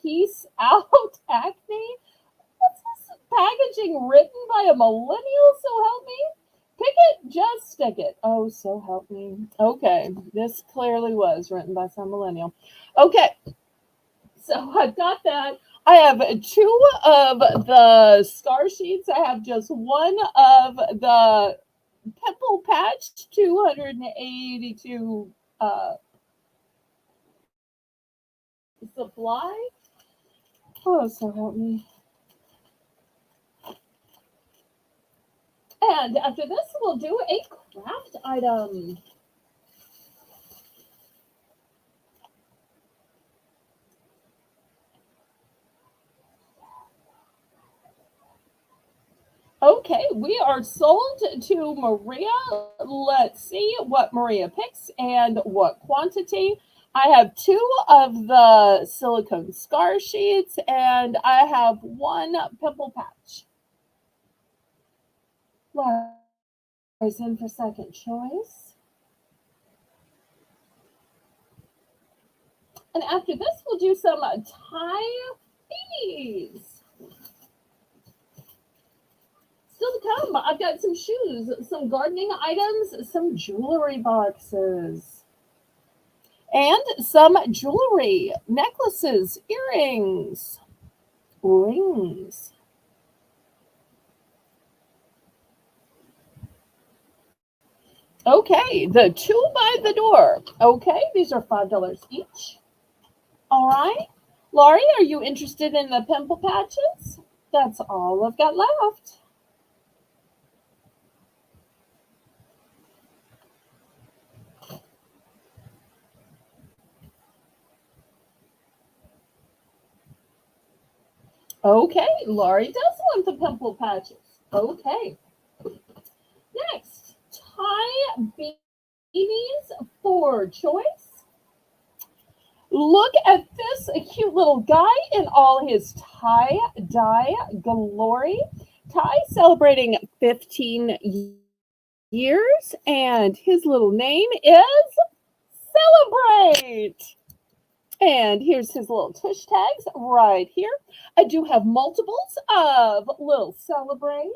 piece out acne. What's this packaging written by a millennial? So help me. Pick it, just stick it. Oh, so help me. Okay, this clearly was written by some millennial. Okay, so I've got that. I have 2 of the scar sheets. I have just one of the pimple patch, 282 supply. Oh, so help me. And after this, we'll do a craft item. Okay, we are sold to Maria. Let's see what Maria picks and what quantity. I have 2 of the silicone scar sheets and I have 1 pimple patch. Laura's in for second choice. And after this, we'll do some tie beanies. Still to come, I've got some shoes, some gardening items, some jewelry boxes, and some jewelry, necklaces, earrings, rings. Okay, the 2 by the door. Okay, these are $5 each. All right. Laurie, are you interested in the pimple patches? That's all I've got left. Okay, Laurie does want the pimple patches. Okay. Next, tie beanies for choice. Look at this cute little guy in all his tie-dye glory. Ty celebrating 15 years, and his little name is Celebrate. And here's his little tush tags right here. I do have multiples of little Celebrate.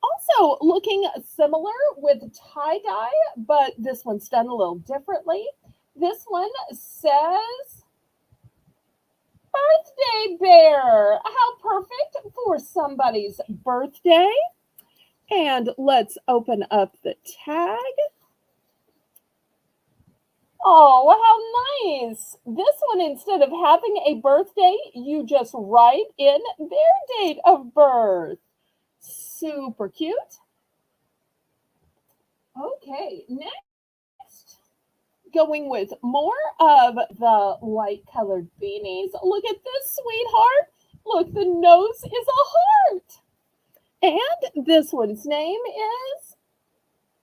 Also looking similar with tie-dye, but this one's done a little differently. This one says birthday bear. How perfect for somebody's birthday. And let's open up the tag. Oh, how nice. This one, instead of having a birthday, you just write in their date of birth. Super cute. Okay, next, Going with more of the light colored beanies. Look at this, sweetheart. Look, the nose is a heart. And this one's name is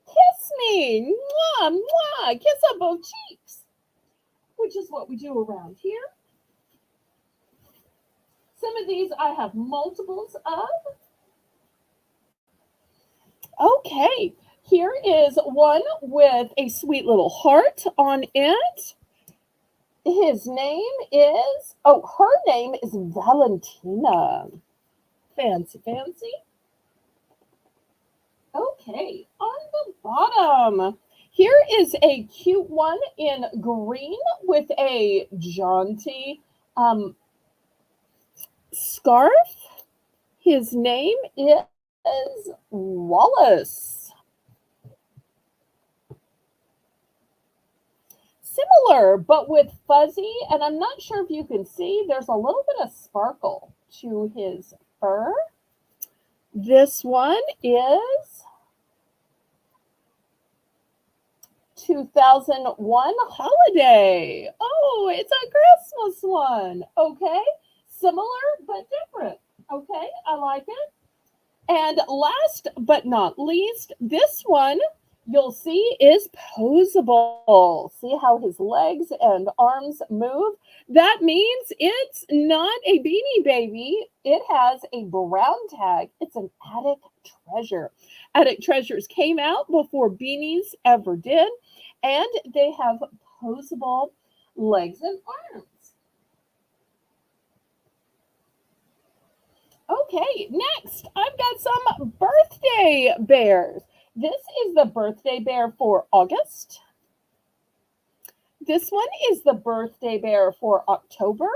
Kiss Me. Mwah, mwah. Kiss on both cheeks, which is what we do around here. Some of these I have multiples of. Okay, here is one with a sweet little heart on it. His name is, her name is Valentina. Fancy, fancy. Okay, on the bottom, here is a cute one in green with a jaunty scarf. His name is Wallace. Similar, but with fuzzy, and I'm not sure if you can see, there's a little bit of sparkle to his fur. This one is 2001 Holiday. Oh, it's a Christmas one. Okay, similar but different. Okay, I like it. And last but not least, this one you'll see is posable. See how his legs and arms move? That means it's not a Beanie Baby. It has a brown tag. It's an attic treasure. Attic treasures came out before beanies ever did, and they have posable legs and arms. Okay, next, I've got some birthday bears. This is the birthday bear for August. This one is the birthday bear for October.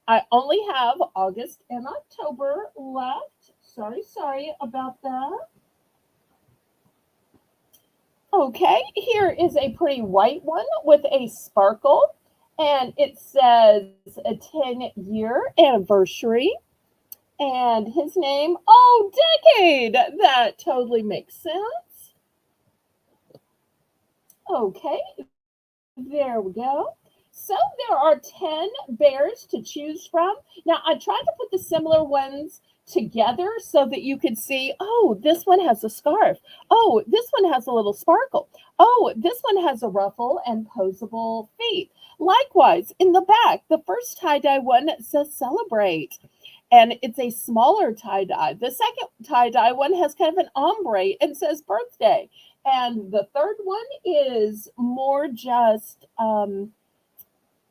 I only have August and October left. Sorry about that. Okay, here is a pretty white one with a sparkle, and it says a 10-year anniversary. And his name, decade. That totally makes sense. Okay, there we go. So there are 10 bears to choose from. Now, I tried to put the similar ones together so that you could see, this one has a scarf. Oh, this one has a little sparkle. Oh, this one has a ruffle and posable feet. Likewise, in the back, the first tie-dye one says celebrate. And it's a smaller tie-dye. The second tie-dye one has kind of an ombre and says birthday. And the third one is more just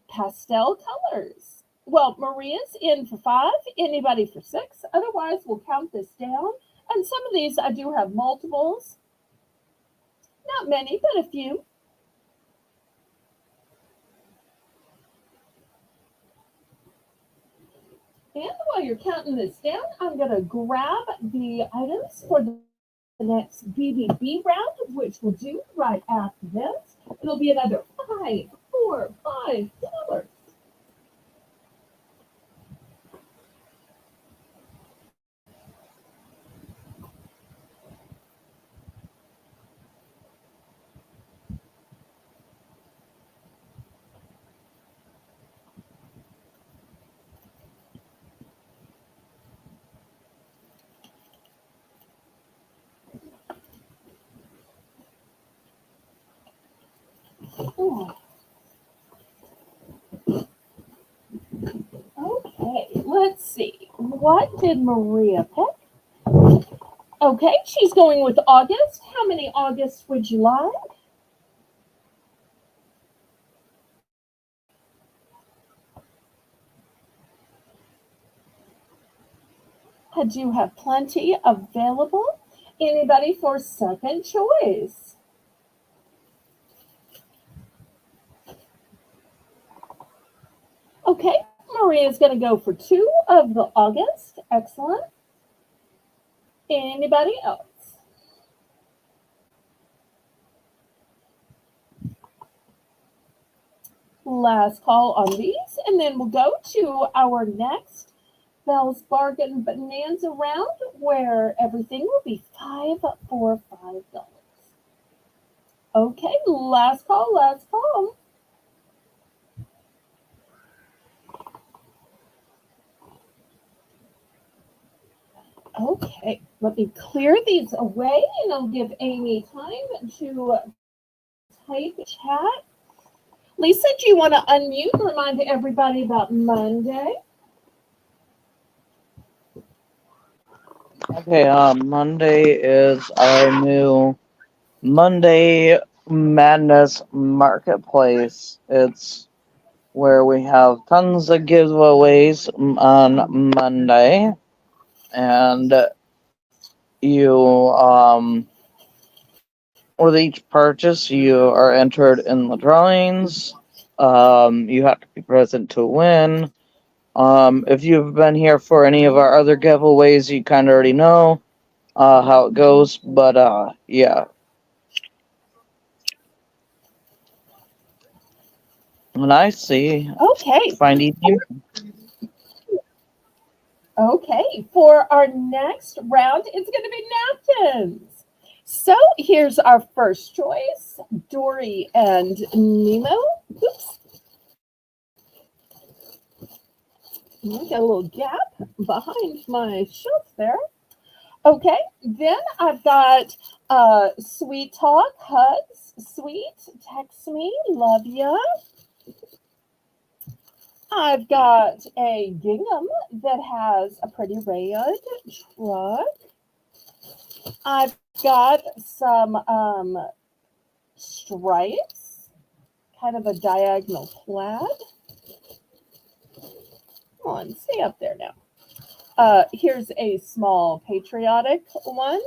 pastel colors. Well, Maria's in for 5, anybody for 6. Otherwise, we'll count this down. And some of these I do have multiples. Not many, but a few. And while you're counting this down, I'm going to grab the items for the next BBB round, which we'll do right after this. It'll be another $5. Okay, let's see. What did Maria pick? Okay, she's going with August. How many Augusts would you like? I do have plenty available. Anybody for second choice? Okay, Maria's going to go for 2 of the August. Excellent. Anybody else? Last call on these, and then we'll go to our next Belle's Bargain Bonanza round, where everything will be $5 for $5. Okay, last call, last call. Okay, let me clear these away and I'll give Amy time to type chat. Lisa, do you want to unmute and remind everybody about Monday? Okay, Monday is our new Monday Madness Marketplace. It's where we have tons of giveaways on Monday, and you, with each purchase, you are entered in the drawings. You have to be present to win. If you've been here for any of our other giveaways, you kind of already know how it goes. But yeah. And I see. Okay, Finding you. okay. For our next round, it's going to be napkins. So here's our first choice, Dory and Nemo. Oops, I got a little gap behind my shelf there. Okay, then I've got Sweet Talk, Hugs, Sweet, Text Me, Love Ya. I've got a gingham that has a pretty red truck. I've got some stripes, kind of a diagonal plaid. Come on, stay up there now. Here's a small patriotic one.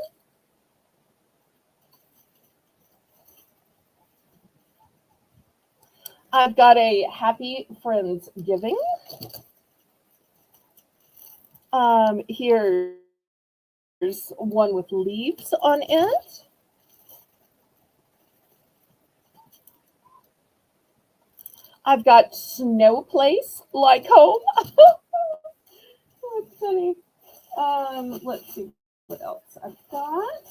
I've got a Happy Friendsgiving. Here's one with leaves on it. I've got Snow Place Like Home. That's funny. Let's see what else I've got.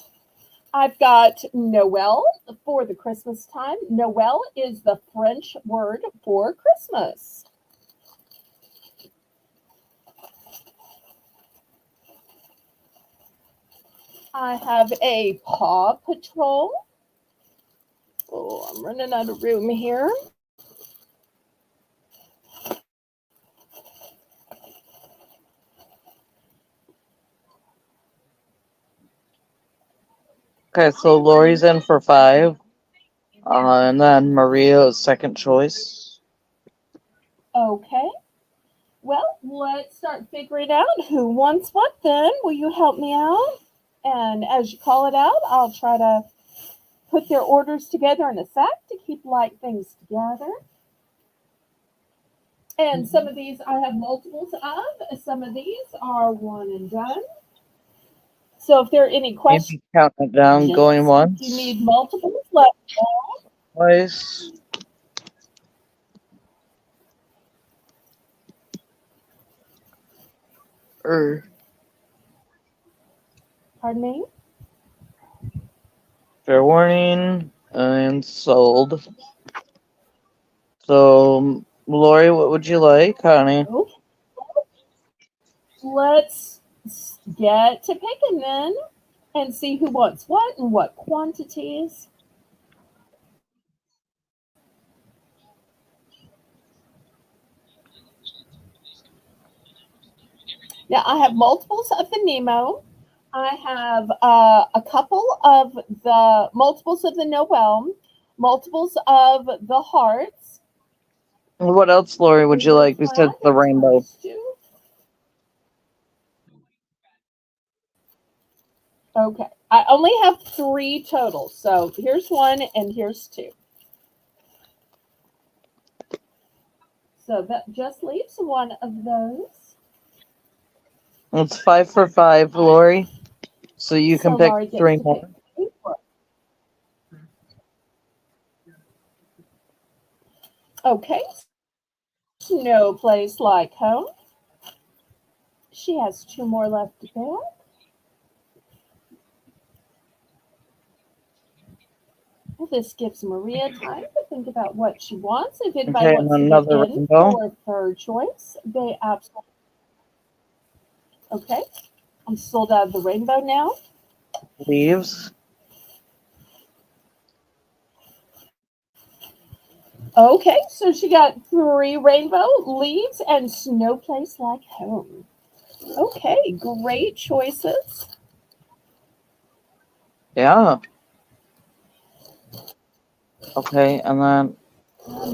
I've got Noel for the Christmas time. Noel is the French word for Christmas. I have a Paw Patrol. Oh, I'm running out of room here. Okay, so Lori's in for 5. And then Maria is second choice. Okay. Well, let's start figuring out who wants what then. Will you help me out? And as you call it out, I'll try to put their orders together in a sack to keep like things together. And some of these I have multiples of. Some of these are one and done. So if there are any questions, Maybe counting it down, going if you once, need multiples, let me know. twice. Or Pardon me? fair warning and sold. So, Lori, what would you like, honey? Okay. Let's get to picking then and see who wants what and what quantities. Now, I have multiples of the Nemo. I have a couple of the multiples of the Noel, multiples of the hearts. What else, Lori, would you Rainbow like plaid besides the rainbow? times two. Okay. I only have 3 total. So here's 1 and here's 2. So that just leaves 1 of those. It's 5 for 5, Lori. So you So can pick Laurie gets 3 to pick more. 3. Okay. No place like home. She has 2 more left to pick. This gives Maria time to think about what she wants. If anybody Okay, and wants to get another in rainbow. for third choice, they absolutely. Okay, I'm sold out of the rainbow now. Leaves. Okay, so she got 3 rainbow, leaves, and snow place like home. Okay, great choices. Yeah. Okay, and then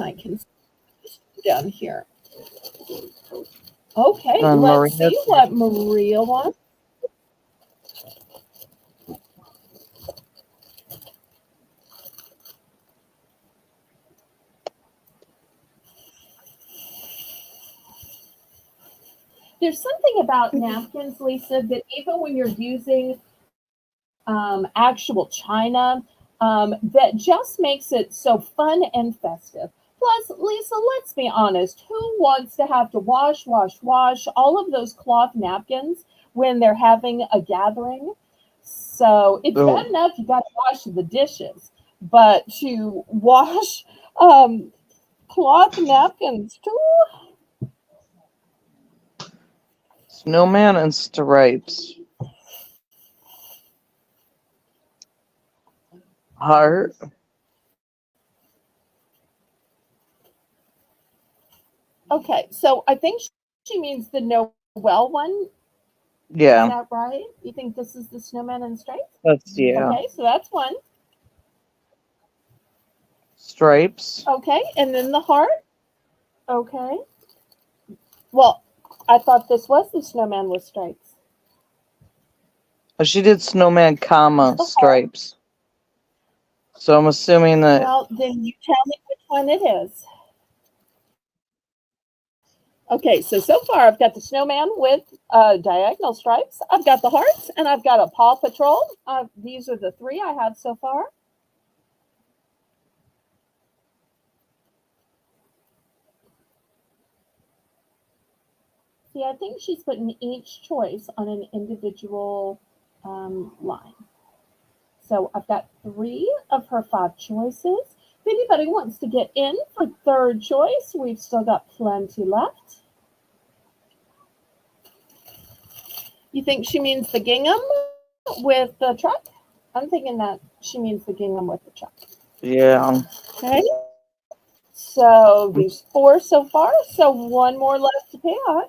I can down here. Okay, let's Maria. see what Maria wants. There's something about napkins, Lisa, that even when you're using actual china, that just makes it so fun and festive. Plus, Lisa, let's be honest, who wants to have to wash all of those cloth napkins when they're having a gathering? So it's bad Oh, enough you got to wash the dishes, but to wash um, cloth napkins too? snowman and stripes. Heart. Okay, so I think she means the Noel one. Is Yeah, that right? You think this is the snowman and stripes? yeah. Okay, so that's one. Stripes. Okay, and then the heart. Okay. Well, I thought this was the snowman with stripes. She did snowman, comma, Okay. stripes. So I'm assuming that. Well, then you tell me which one it is. Okay, so far I've got the snowman with diagonal stripes. I've got the hearts, and I've got a Paw Patrol. These are the 3 I have so far. See, I think she's putting each choice on an individual line. So I've got 3 of her 5 choices. If anybody wants to get in for third choice, we've still got plenty left. You think she means the gingham with the truck? I'm thinking that she means the gingham with the truck. Yeah. Okay. So there's 4 so far. So one more left to pay on.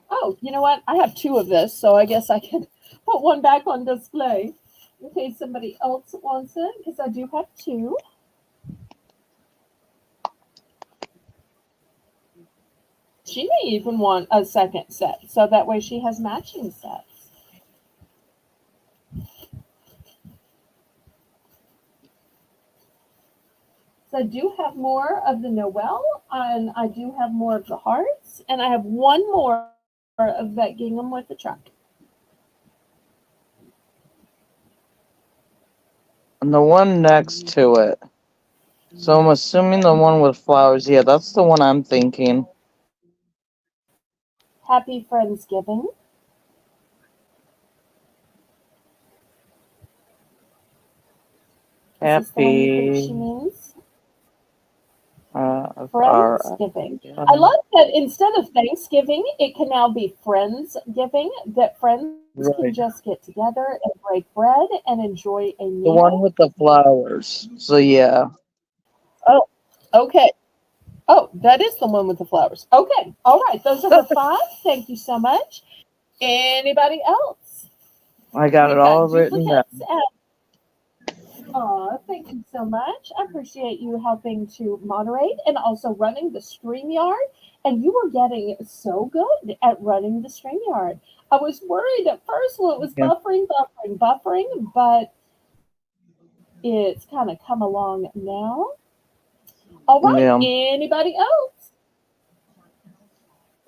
Oh, you know what? I have 2 of this, so I guess I can put one back on display in case somebody else wants it, because I do have 2. She may even want a second set, so that way she has matching sets. So I do have more of the Noel, and I do have more of the hearts, and I have one more of that gingham with the truck. And the one next to it. So I'm assuming the one with flowers. Yeah, that's the one I'm thinking. Happy Friendsgiving. Is this the one you think she Happy. means? Of our. Friendsgiving. I Yeah. love that instead of Thanksgiving, it can now be Friendsgiving, that friends can Right. just get together and break bread and enjoy a The one meal. with the flowers. So yeah. Oh, okay. Oh, that is the one with the flowers. Okay. All right. Those are her 5. Thank you so much. Anybody else? I got it We've all got written down. duplicates. Thank you so much. I appreciate you helping to moderate and also running the StreamYard. And you were getting so good at running the StreamYard. I was worried at first when it was Yeah. buffering, but it's kind of come along now. All right. Yeah. Anybody else?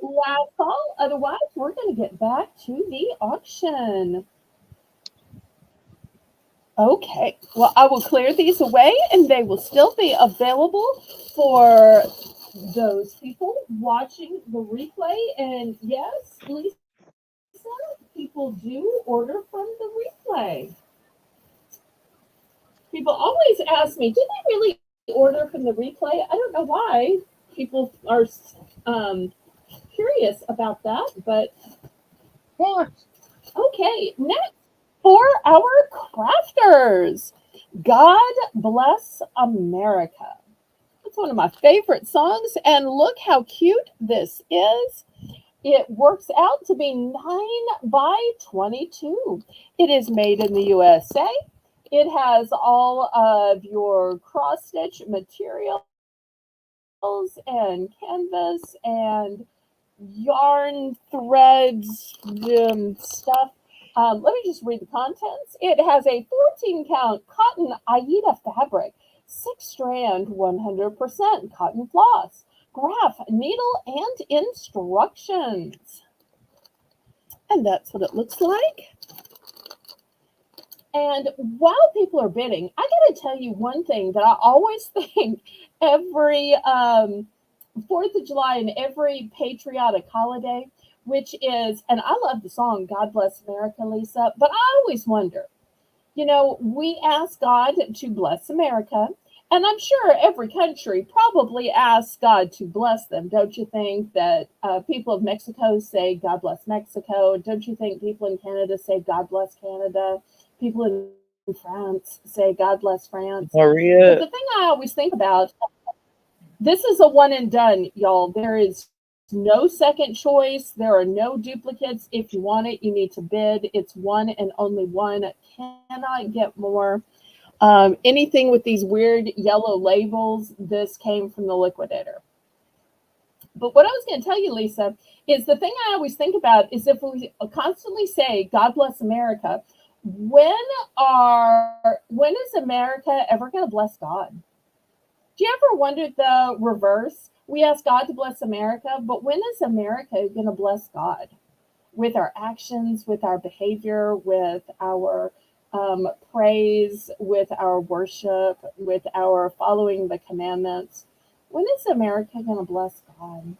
Last call. Otherwise, we're going to get back to the auction. Okay. Well, I will clear these away and they will still be available for those people watching the replay. And yes, Lisa, people do order from the replay. People always ask me, did they really order from the replay? I don't know why people are curious about that, but Yeah. okay. Next, for our crafters, God Bless America. It's one of my favorite songs, and look how cute this is. It works out to be 9 by 22. It is made in the USA. It has all of your cross stitch materials and canvas and yarn threads stuff. Let me just read the contents. It has a 14 count cotton Aida fabric, 6-strand, 100% cotton floss, graph, needle, and instructions. And that's what it looks like. And while people are bidding, I got to tell you one thing that I always think every 4th of July and every patriotic holiday, which is, and I love the song God Bless America, Lisa, but I always wonder, we ask God to bless America, and I'm sure every country probably asks God to bless them. Don't you think that people of Mexico say God bless Mexico? Don't you think people in Canada say God bless Canada? People in France say God bless France. But the thing I always think about, this is a one and done, y'all. There is no second choice. There are no duplicates. If you want it, you need to bid. It's one and only one. Cannot get more. Anything with these weird yellow labels, this came from the liquidator. But what I was going to tell you, Lisa, is the thing I always think about is if we constantly say, God bless America, when is America ever going to bless God? Do you ever wonder the reverse? We ask God to bless America, but when is America going to bless God? With our actions, with our behavior, with our praise, with our worship, with our following the commandments. When is America going to bless God?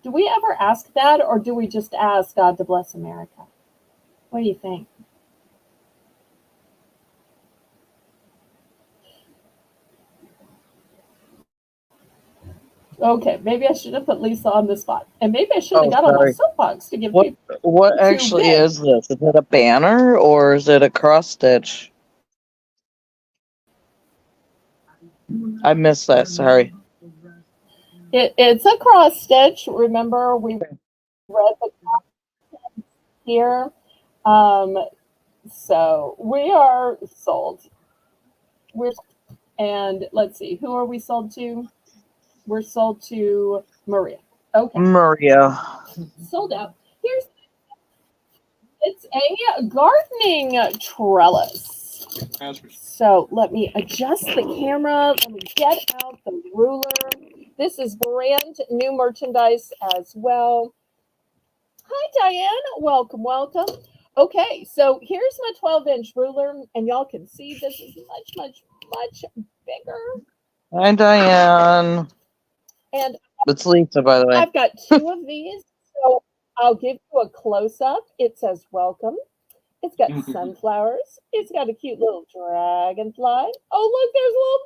Do we ever ask that, or do we just ask God to bless America? What do you think? Okay, maybe I should have put Lisa on the spot, and maybe I should have got on my soapbox to give people. What actually is this? Is it a banner or is it a cross stitch? I missed that. Sorry. It's a cross stitch. Remember, we read the here. So we are sold. And let's see, who are we sold to? We're sold to Maria. Okay. Maria. Sold out. It's a gardening trellis. So let me adjust the camera. Let me get out the ruler. This is brand new merchandise as well. Hi, Diane. Welcome, welcome. Okay, so here's my 12-inch ruler, and y'all can see this is much bigger. Hi, Diane. And it's Lisa, by the way. I've got 2 of these, so I'll give you a close-up. It says welcome. It's got sunflowers. It's got a cute little dragonfly. Oh, look, there's a little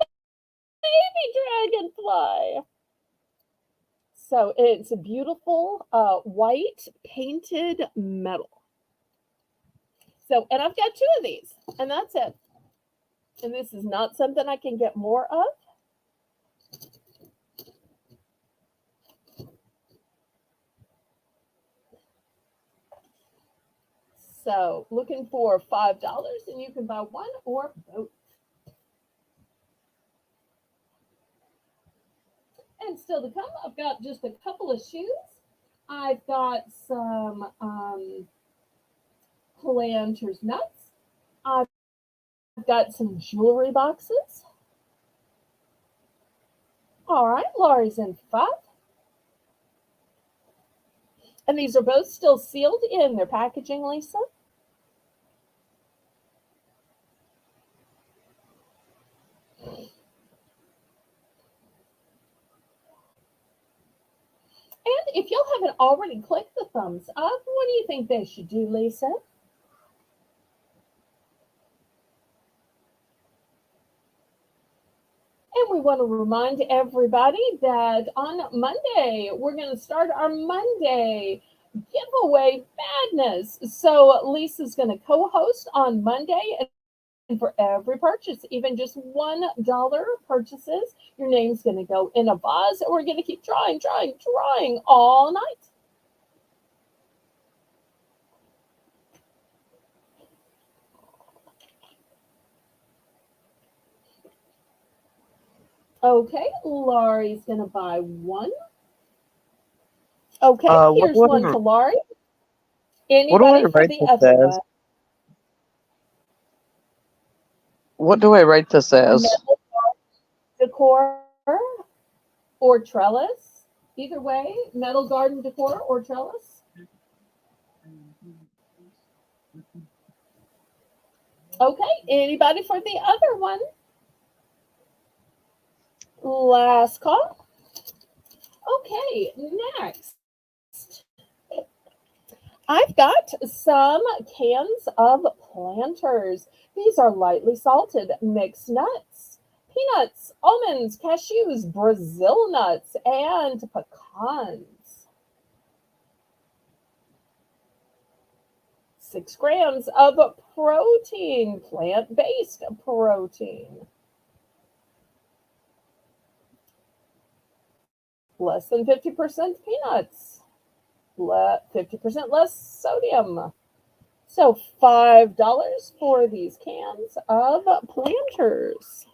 baby dragonfly. So it's a beautiful white painted metal. So, and I've got 2 of these, and that's it. And this is not something I can get more of. So looking for $5, and you can buy one or both. And still to come, I've got just a couple of shoes. I've got some Planter's nuts. I've got some jewelry boxes. All right, Laurie's in 5. And these are both still sealed in their packaging, Lisa. And if y'all haven't already clicked the thumbs up, what do you think they should do, Lisa? we want to remind everybody that on Monday, we're going to start our Monday giveaway madness. So Lisa's going to co-host on Monday, and for every purchase, even just $1 purchases, your name's going to go in a vase, and we're going to keep drawing all night. Okay, Laurie's going to buy one. Okay, here's one to Laurie. Anybody for the other one? What do I write this as? Metal decor or trellis. Either way, metal garden decor or trellis. Okay, anybody for the other one? Last call. Okay, next. I've got some cans of planters. These are lightly salted mixed nuts, peanuts, almonds, cashews, Brazil nuts, and pecans. 6 grams of protein, plant-based protein. Less than 50% peanuts. 50% less sodium. So $5 for these cans of planters.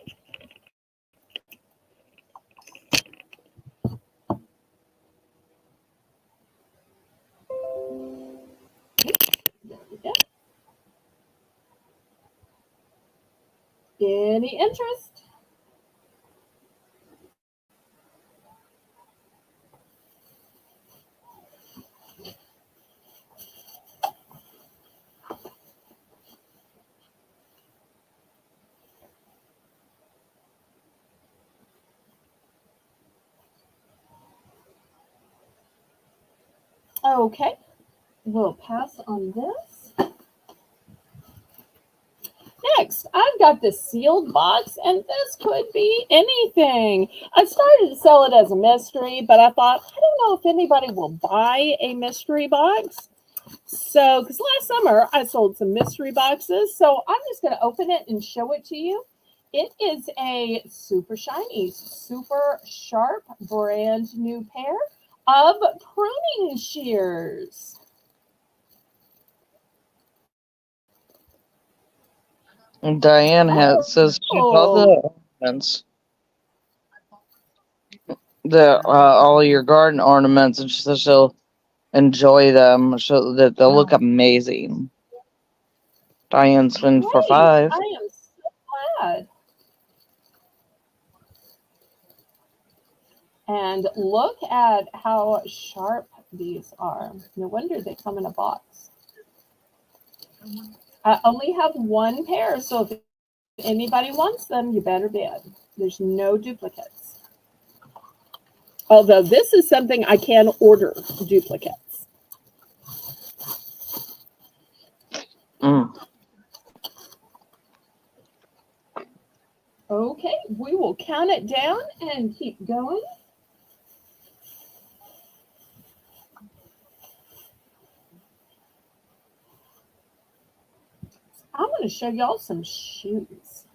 Any interest? Okay, we'll pass on this. Next, I've got this sealed box, and this could be anything. I started to sell it as a mystery, but I thought, I don't know if anybody will buy a mystery box. So, because last summer I sold some mystery boxes, so I'm just going to open it and show it to you. It is a super shiny, super sharp, brand new pair of pruning shears. Diane says she saw the ornaments, all your garden ornaments, and she says she'll enjoy them, so that they'll look amazing. Diane's been for 5. I am so glad. And look at how sharp these are. No wonder they come in a box. I only have one pair, so if anybody wants them, you better bid. There's no duplicates. Although this is something I can order duplicates. Okay, we will count it down and keep going. I'm going to show y'all some shoes.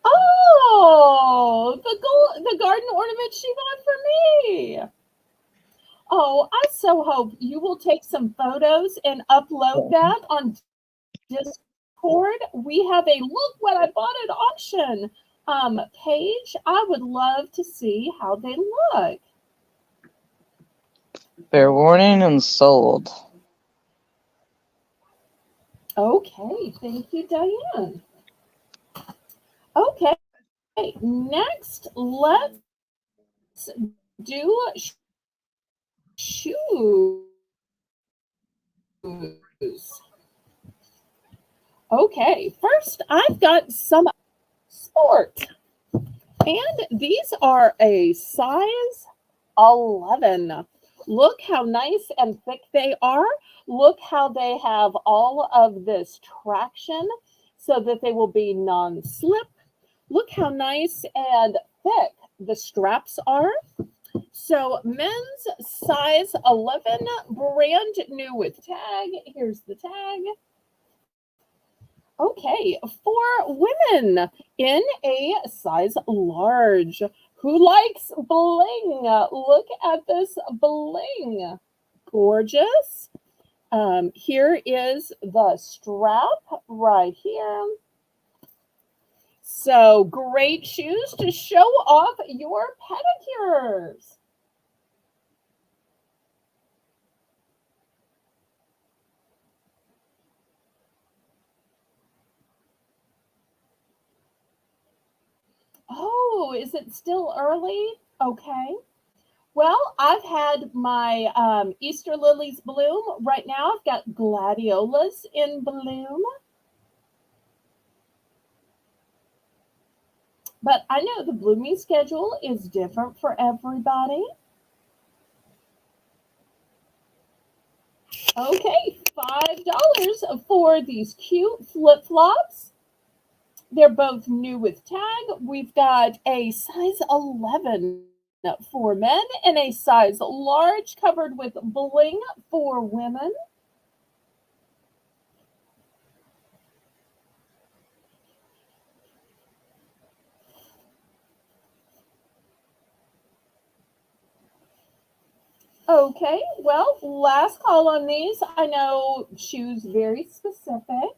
Oh, the garden ornament she bought for me. Oh, I so hope you will take some photos and upload that on Discord. We have a look what I bought at auction page. I would love to see how they look. Fair warning and sold. Okay, thank you, Diane. Okay, next let's do shoes. Okay, first I've got some sport. And these are a size 11. Look how nice and thick they are. Look how they have all of this traction so that they will be non-slip. Look how nice and thick the straps are. So men's size 11, brand new with tag. Here's the tag. Okay, for women in a size large. Who likes bling? Look at this bling. Gorgeous. Here is the strap right here. So great shoes to show off your pedicures. Oh, is it still early? Okay. Well, I've had my Easter lilies bloom. Right now, I've got gladiolas in bloom. But I know the blooming schedule is different for everybody. Okay, $5 for these cute flip flops. They're both new with tag. We've got a size 11 for men and a size large covered with bling for women. Okay, well, last call on these. I know shoes very specific.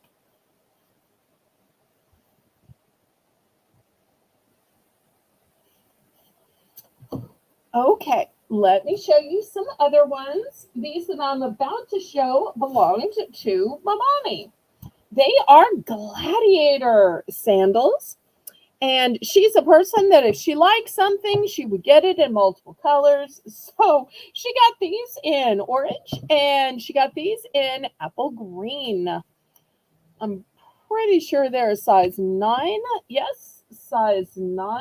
Okay, let me show you some other ones. These that I'm about to show belonged to my mommy. They are gladiator sandals. And she's a person that if she likes something, she would get it in multiple colors. So she got these in orange and she got these in apple green. I'm pretty sure they're a size 9. Yes, size 9.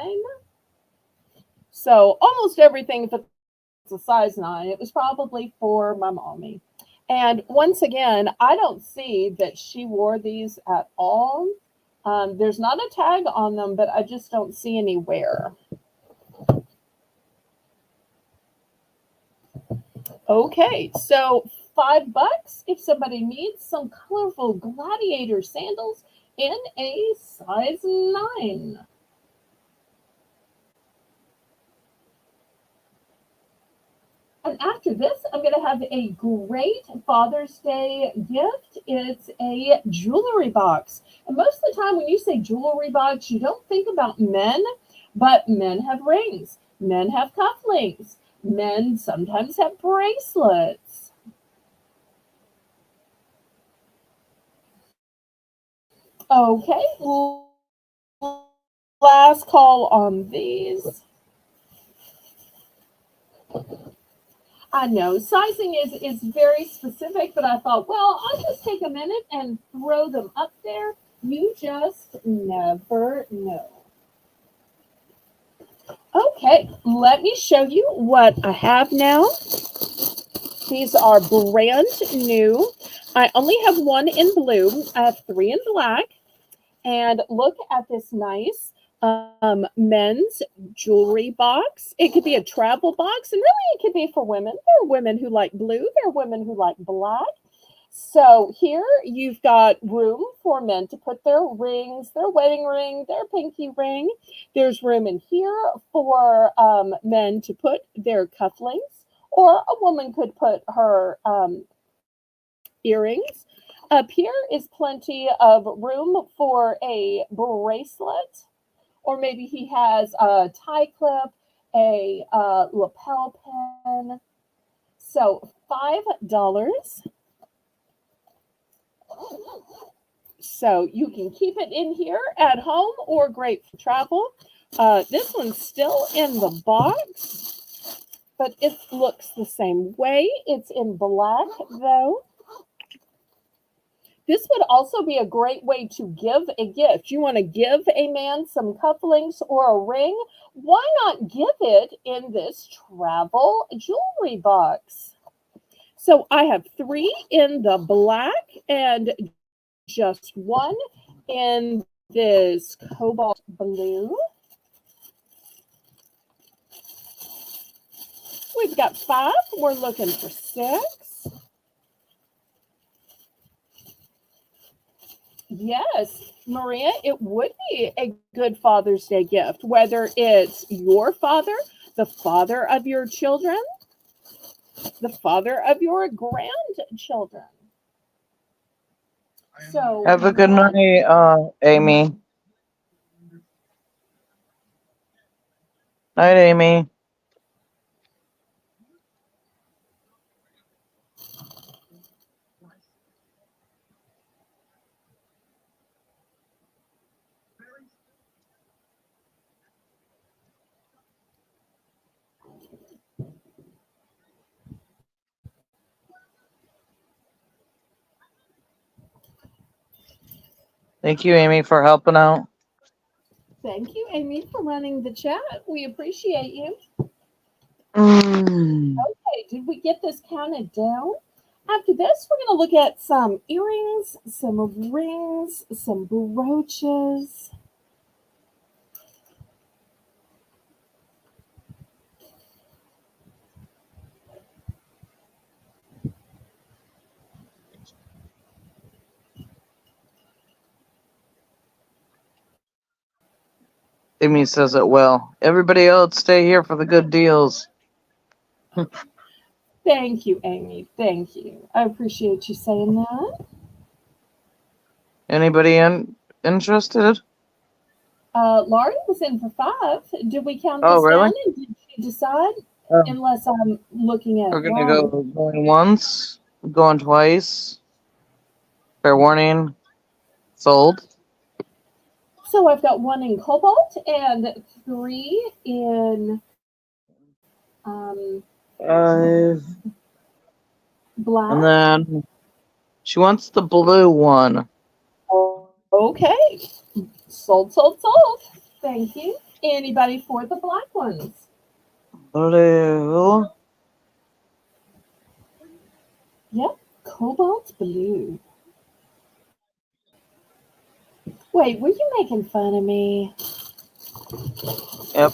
So almost everything, if it's a size 9, it was probably for my mommy. And once again, I don't see that she wore these at all. There's not a tag on them, but I just don't see anywhere. Okay, so $5 if somebody needs some colorful gladiator sandals in a size 9. And after this, I'm going to have a great Father's Day gift. It's a jewelry box. And most of the time, when you say jewelry box, you don't think about men, but men have rings, men have cufflinks, men sometimes have bracelets. Okay, last call on these. I know sizing is very specific, but I thought, well, I'll just take a minute and throw them up there. You just never know. Okay, let me show you what I have now. These are brand new. I only have one in blue. I have 3 in black. And look at this nice men's jewelry box. It could be a travel box, and really it could be for women. There are women who like blue, there are women who like black. So here you've got room for men to put their rings, their wedding ring, their pinky ring. There's room in here for men to put their cufflinks, or a woman could put her earrings. Up here is plenty of room for a bracelet, or maybe he has a tie clip, a lapel pin. So $5. So you can keep it in here at home or great for travel. This one's still in the box, but it looks the same way. It's in black though. This would also be a great way to give a gift. You want to give a man some cufflinks or a ring? Why not give it in this travel jewelry box? So I have 3 in the black and just 1 in this cobalt blue. We've got 5. We're looking for 6. Yes, Maria, it would be a good Father's Day gift, whether it's your father, the father of your children, the father of your grandchildren. So, Have a good night, Amy. Night, Amy. Thank you, Amy, for helping out. thank you, Amy, for running the chat. We appreciate you. Mm. Okay, did we get this counted down? After this, we're going to look at some earrings, some rings, some brooches. Amy says it well. Everybody else, stay here for the good deals. Thank you, Amy. Thank you. I appreciate you saying that. Anybody interested? Laurie was in for 5. Did we count Oh, this really? down and did she decide? Oh, Unless I'm looking at we're it gonna wrong. go going once, going twice. Fair warning. Sold. So I've got 1 in cobalt and 3 in um, 5. black. And then she wants the blue one. Okay. Sold, sold, sold. Thank you. Anybody for the black ones? Blue. Yep. Cobalt blue. Wait, were you making fun of me? Yep.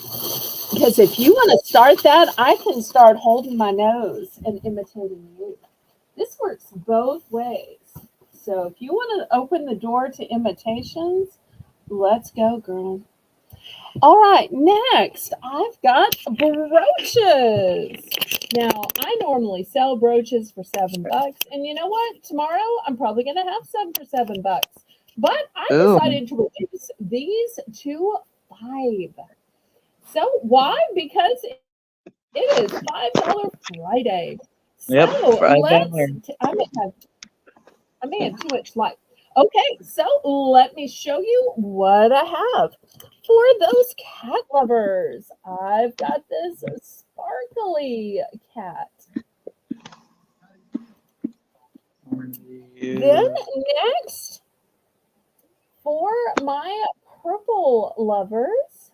Because if you want to start that, I can start holding my nose and imitating you. This works both ways. So if you want to open the door to imitations, let's go, girl. All right, next I've got brooches. Now I normally sell brooches for $7, and you know what? Tomorrow I'm probably gonna have some for $7. But I Ooh. decided to reduce these to 5. So why? Because it is $5 Friday. Yep. So Friday. I may have too much light. Okay, so let me show you what I have for those cat lovers. I've got this sparkly cat. Then next, for my purple lovers,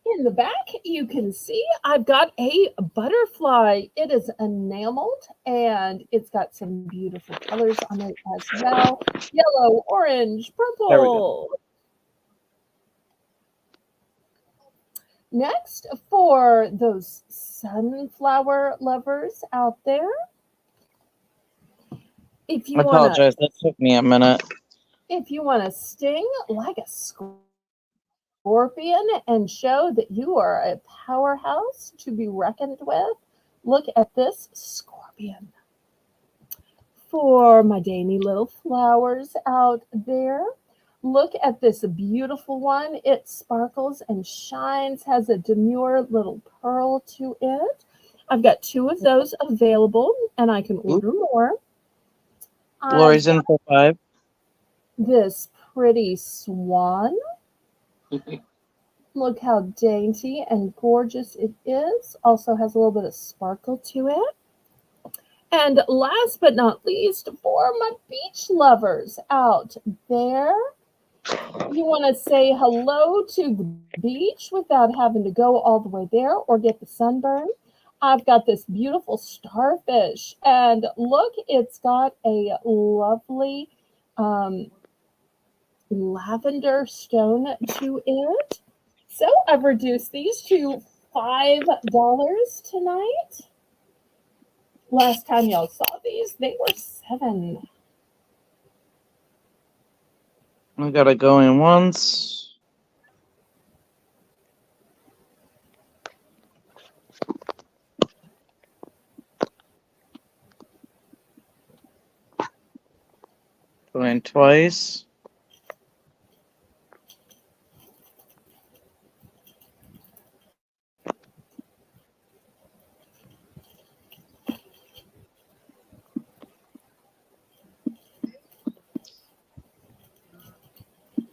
in the back, you can see I've got a butterfly. It is enameled and it's got some beautiful colors on it as well. Yellow, orange, There we go. purple. Next, for those sunflower lovers out there, if I you want to apologize. That took me a minute. sting like a scorpion and show that you are a powerhouse to be reckoned with, look at this scorpion. For my dainty little flowers out there, look at this beautiful one. It sparkles and shines, has a demure little pearl to it. I've got 2 of those available, and I can order more. Lori's in for 5. This pretty swan. Look how dainty and gorgeous it is. Also has a little bit of sparkle to it. And last but not least, for my beach lovers out there, you want to say hello to the beach without having to go all the way there or get the sunburn. I've got this beautiful starfish, and look, it's got a lovely um, lavender stone to it. So I've reduced these to $5 tonight. Last time y'all saw these, they were 7. I gotta go in once. Go in twice.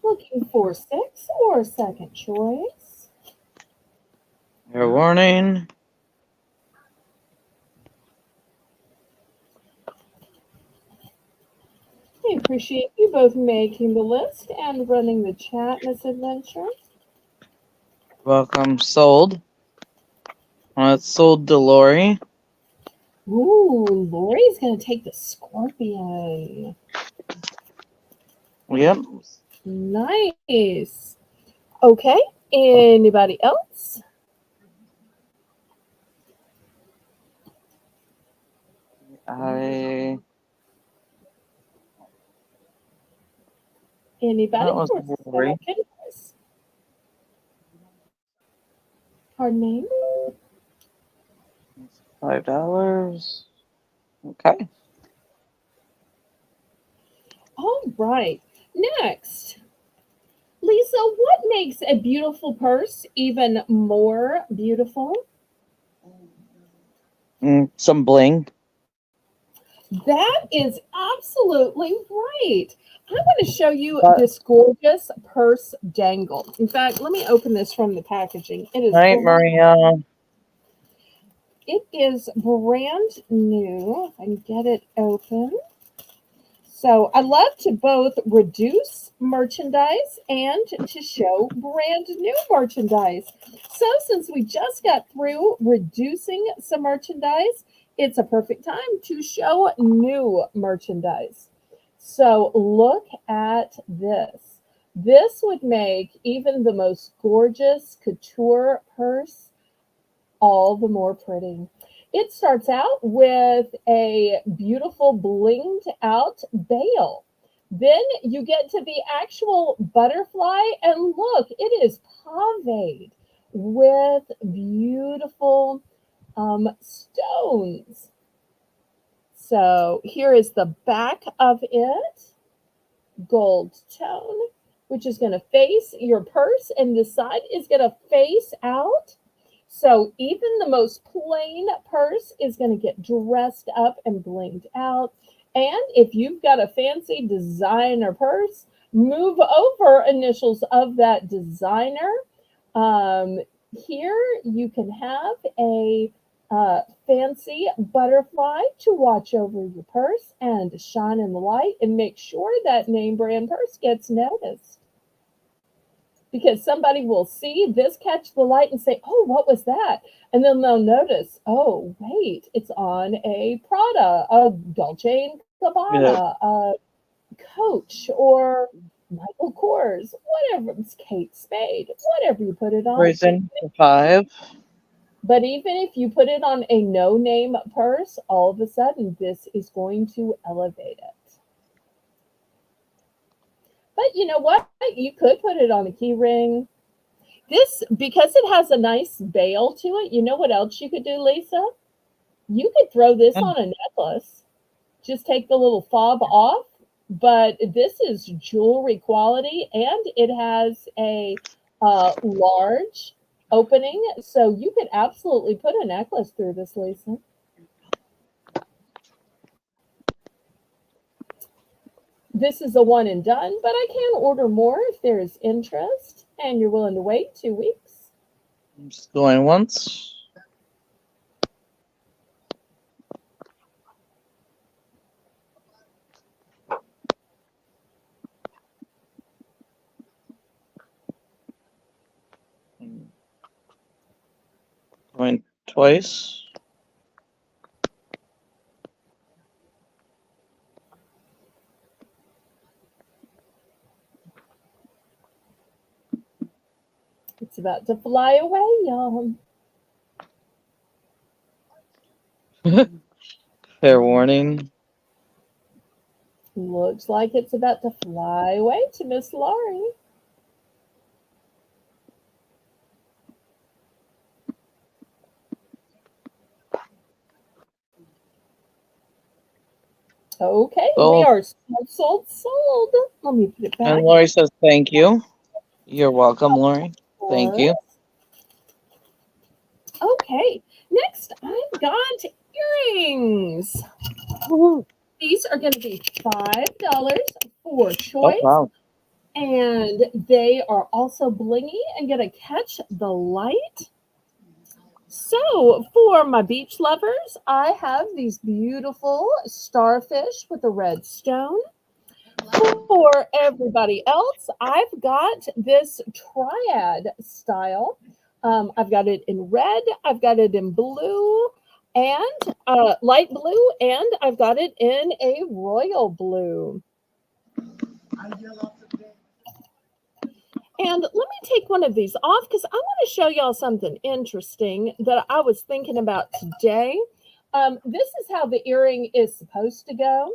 Looking for 6 or second choice. Your warning. I appreciate you both making the list and running the chat, Miss Adventure. Welcome, sold. It's sold to Lori. Ooh, Lori's gonna take the scorpion. Yep. Nice. Okay. Anybody else? Anybody That was for Lori. second? Pardon me? $5. Okay. All right. Next, Lisa, what makes a beautiful purse even more beautiful? Some bling. That is absolutely right. I want to show you this gorgeous purse dangle. In fact, let me open this from the packaging. Night, Maria. It is brand new. If I can get it open. So I love to both reduce merchandise and to show brand new merchandise. So since we just got through reducing some merchandise, it's a perfect time to show new merchandise. So look at this. This would make even the most gorgeous couture purse all the more pretty. It starts out with a beautiful blinged out bail. Then you get to the actual butterfly, and look, it is paved with beautiful stones. So here is the back of it, gold tone, which is going to face your purse, and the side is going to face out. So even the most plain purse is going to get dressed up and blinged out. And if you've got a fancy designer purse, move over initials of that designer. Here you can have a fancy butterfly to watch over your purse and shine in the light and make sure that name brand purse gets noticed. Because somebody will see this catch the light and say, oh, what was that? And then they'll notice, oh, wait, it's on a Prada, a Dolce & Gabbana, a Coach, or Michael Kors, whatever, it's Kate Spade, whatever you put it on. Raising for 5. But even if you put it on a no-name purse, all of a sudden this is going to elevate it. But you know what? You could put it on a key ring. This, because it has a nice bail to it, you know what else you could do, Lisa? You could throw this on a necklace. Just take the little fob off. But this is jewelry quality, and it has a large opening. So you could absolutely put a necklace through this, Lisa. This is a one and done, but I can order more if there is interest. And you're willing to wait 2 weeks? I'm just going once. Going twice. It's about to fly away, y'all. Fair warning. Looks like it's about to fly away to Miss Laurie. Okay, we are sold. Let me put it back. And Lori says thank you. You're welcome, Lori. Thank you. Okay, next I've got earrings. These are going to be $5 for choice. Oh, wow. And they are also blingy and going to catch the light. So for my beach lovers, I have these beautiful starfish with a red stone. For everybody else, I've got this triad style. I've got it in red, I've got it in blue, and light blue, and I've got it in a royal blue. And let me take one of these off because I want to show y'all something interesting that I was thinking about today. This is how the earring is supposed to go.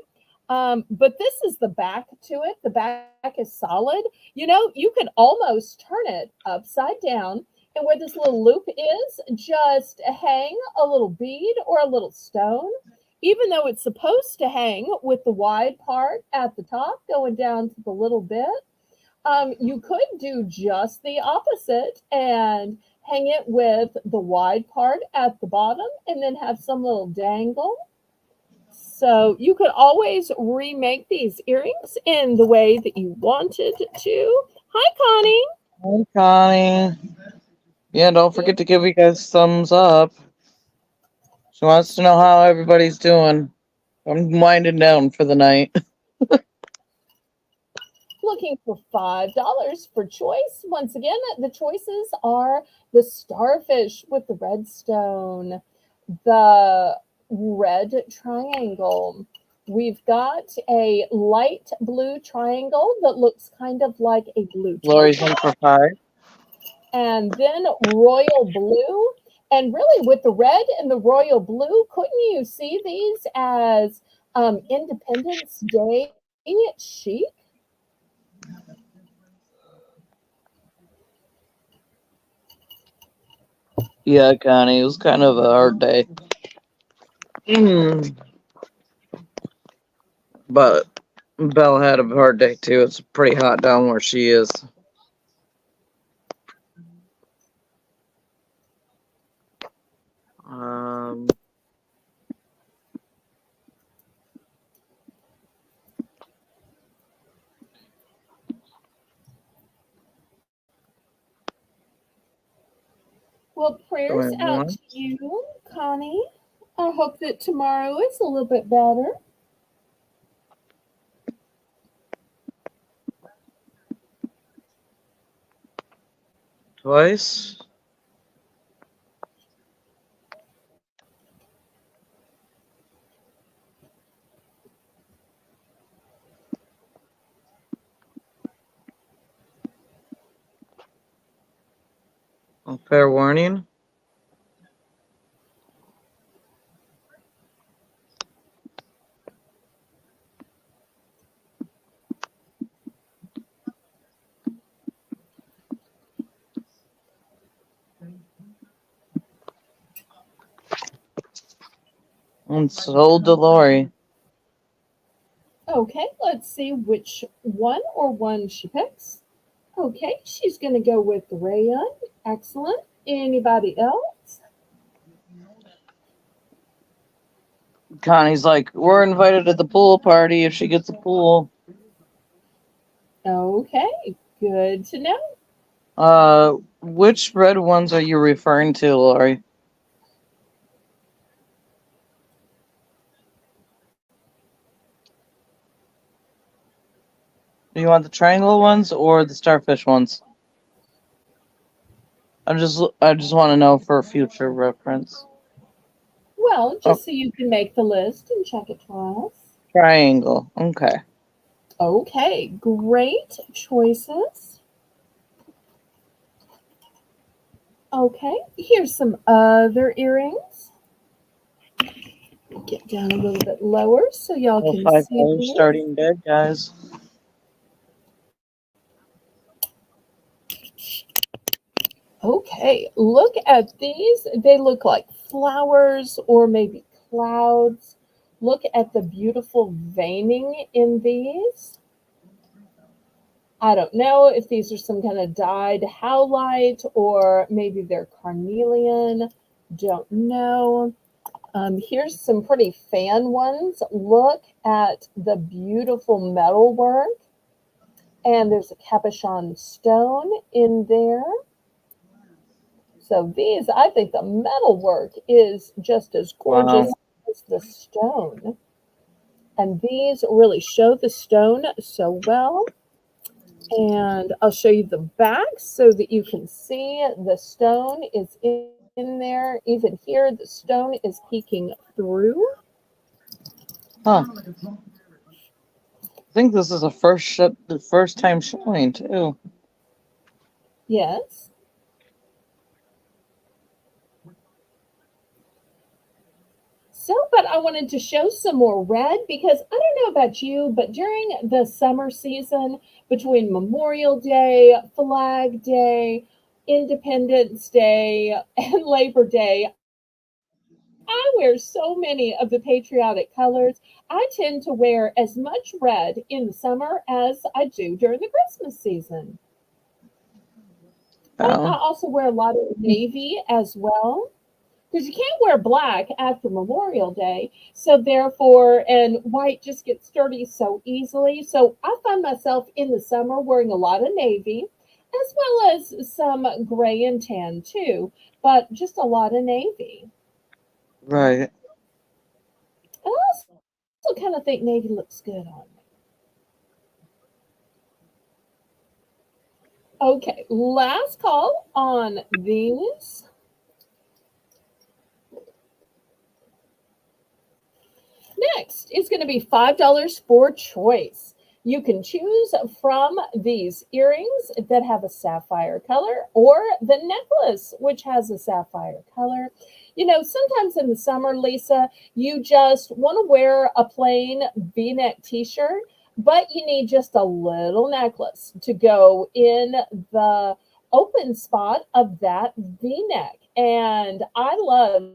But this is the back to it. The back is solid. You know, you can almost turn it upside down. And where this little loop is, just hang a little bead or a little stone. Even though it's supposed to hang with the wide part at the top going down to the little bit, you could do just the opposite and hang it with the wide part at the bottom and then have some little dangle. So you could always remake these earrings in the way that you wanted to. Hi, Connie. Hi, Connie. Yeah, don't forget to give you guys thumbs up. She wants to know how everybody's doing. I'm winding down for the night. Looking for $5 for choice. Once again, the choices are the starfish with the red stone, the red triangle. We've got a light blue triangle that looks kind of like a blue Lori's in for 5. and then royal blue. And really, with the red and the royal blue, couldn't you see these as Independence Day chic? Yeah, Connie, it was kind of a hard day. But Belle had a hard day too. It's pretty hot down where she is. Well, prayers out to you, Connie. I hope that tomorrow is a little bit better. Twice. A fair warning. And sold to Lori. Okay, let's see which one she picks. Okay, she's going to go with rayon. Excellent. Anybody else? Connie's like, we're invited to the pool party if she gets a pool. Okay, good to know. Which red ones are you referring to, Lori? Do you want the triangle ones or the starfish ones? I just want to know for future reference. Well, Oh, just so you can make the list and check it twice. triangle. Okay. Okay, great choices. Okay, here's some other earrings. Get down a little bit lower so y'all Well, can see $5 these. starting bid, guys. Okay, look at these. They look like flowers or maybe clouds. Look at the beautiful veining in these. I don't know if these are some kind of dyed howlite or maybe they're carnelian. Don't know. Here's some pretty fan ones. Look at the beautiful metal work. And there's a cabochon stone in there. So these, I think the metal work is just as gorgeous Wow. as the stone. And these really show the stone so well. And I'll show you the back so that you can see the stone is in there. Even here, the stone is peeking through. Huh. I think this is the first time showing too. Yes. So, but I wanted to show some more red because I don't know about you, but during the summer season, between Memorial Day, Flag Day, Independence Day, and Labor Day, I wear so many of the patriotic colors. I tend to wear as much red in the summer as I do during the Christmas season. But I Oh, also wear a lot of navy as well because you can't wear black after Memorial Day. So therefore, and white just gets dirty so easily. So I find myself in the summer wearing a lot of navy, as well as some gray and tan too, but just a lot of navy. right. And I also kind of think navy looks good on me. Okay, last call on these. Next is going to be $5 for choice. You can choose from these earrings that have a sapphire color or the necklace, which has a sapphire color. You know, sometimes in the summer, Lisa, you just want to wear a plain v neck t shirt, but you need just a little necklace to go in the open spot of that v neck. And I love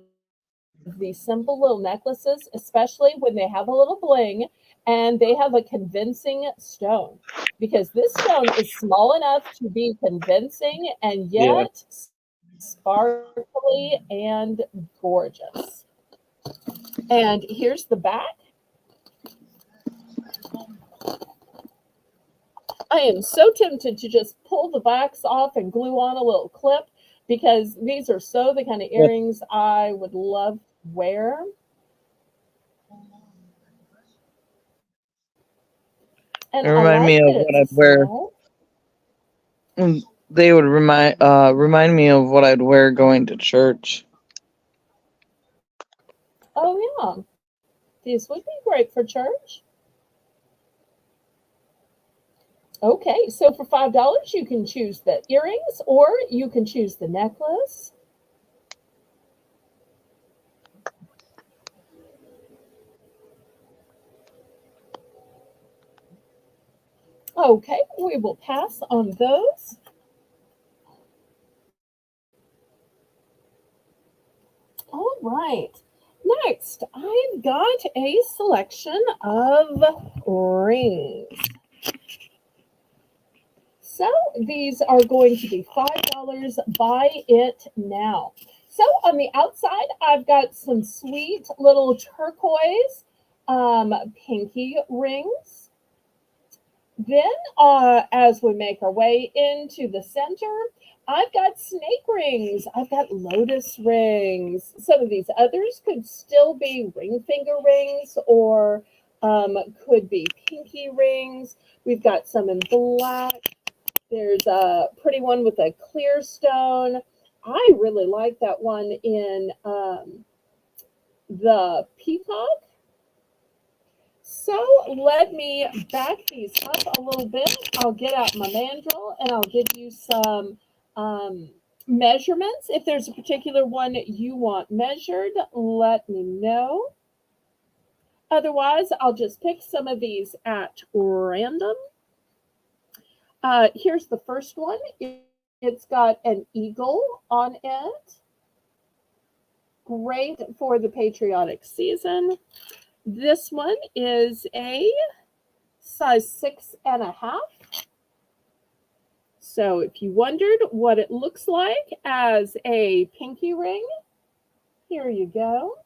these simple little necklaces, especially when they have a little bling and they have a convincing stone. Because this stone is small enough to be convincing and Yeah. yet sparkly and gorgeous. And here's the back. I am so tempted to just pull the backs off and glue on a little clip because these are so the kind of Yeah. earrings I would love to wear. And It I remind like me of that what it's I'd wear. small. They would remind me of what I'd wear going to church. Oh, yeah. These would be great for church. Okay, so for $5, you can choose the earrings or you can choose the necklace. Okay, we will pass on those. All right. Next, I've got a selection of rings. So these are going to be $5. Buy it now. So on the outside, I've got some sweet little turquoise pinky rings. Then, as we make our way into the center, I've got snake rings. I've got lotus rings. Some of these others could still be ring finger rings or could be pinky rings. We've got some in black. There's a pretty one with a clear stone. I really like that one in the peacock. So let me back these up a little bit. I'll get out my mandrel and I'll give you some um, measurements. If there's a particular one you want measured, let me know. Otherwise, I'll just pick some of these at random. Here's the first one. It's got an eagle on it. Great for the patriotic season. This one is a size 6.5. So if you wondered what it looks like as a pinky ring, here you go.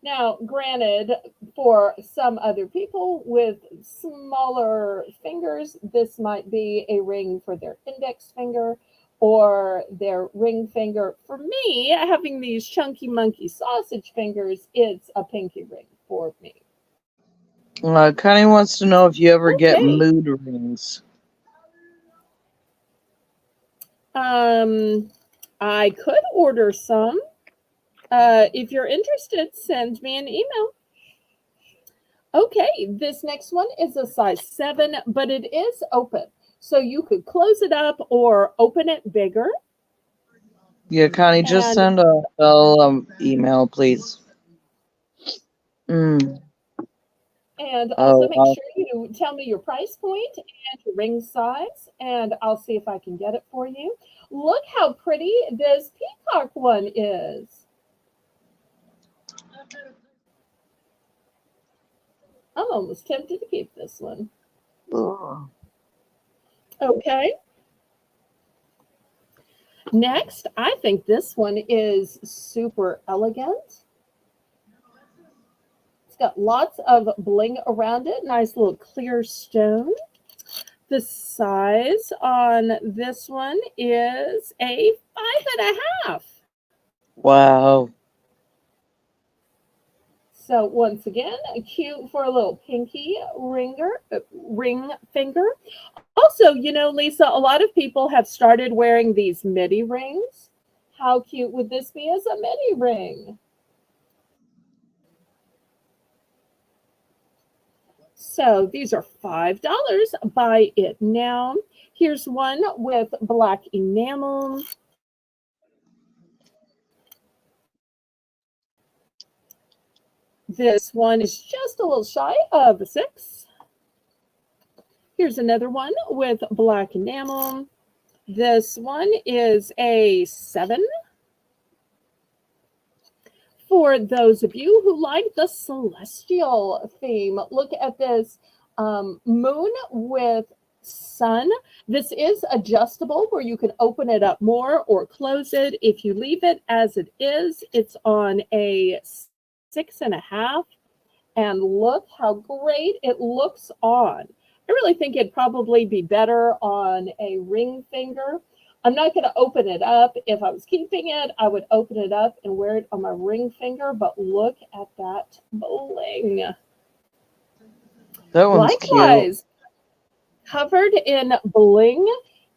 Now, granted, for some other people with smaller fingers, this might be a ring for their index finger or their ring finger. For me, having these chunky monkey sausage fingers, it's a pinky ring for me. Connie wants to know if you ever get Okay. mood rings. Um, I could order some. If you're interested, send me an email. Okay, this next one is a size 7, but it is open. So you could close it up or open it bigger. Yeah, Connie, just And send a Zelle, email, please. and also Oh, make sure you tell me your price point and your ring size, and I'll see if I can get it for you. Look how pretty this peacock one is. I'm almost tempted to keep this one. ugh. Okay. Next, I think this one is super elegant. It's got lots of bling around it, nice little clear stone. The size on this one is a 5.5. Wow. So once again, cute for a little pinky ring finger. Also, Lisa, a lot of people have started wearing these midi rings. How cute would this be as a midi ring? So these are $5. Buy it now. Here's one with black enamel. This one is just a little shy of a 6. Here's another one with black enamel. This one is a 7. For those of you who like the celestial theme, look at this moon with sun. This is adjustable where you can open it up more or close it. If you leave it as it is, it's on a 6.5. And look how great it looks on. I really think it'd probably be better on a ring finger. I'm not going to open it up. If I was keeping it, I would open it up and wear it on my ring finger. But look at that bling. That one's cute. Likewise, covered in bling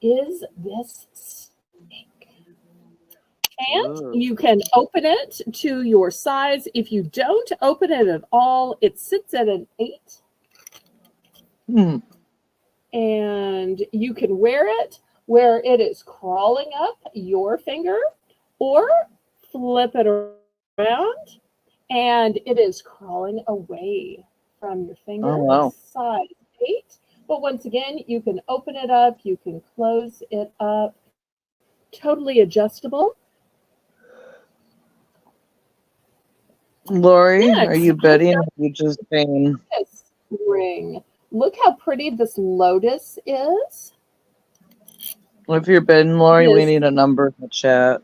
is this snake. And Ugh. you can open it to your size. If you don't open it at all, it sits at an 8. Hmm. And you can wear it where it is crawling up your finger or flip it around and it is crawling away from your Oh, finger. wow. Size 8. But once again, you can open it up, you can close it up. Totally adjustable. Lori, are Next, you I've betting or got are you just saying? this ring. Look how pretty this lotus is. If you're betting, Lori, we This need a number in the chat.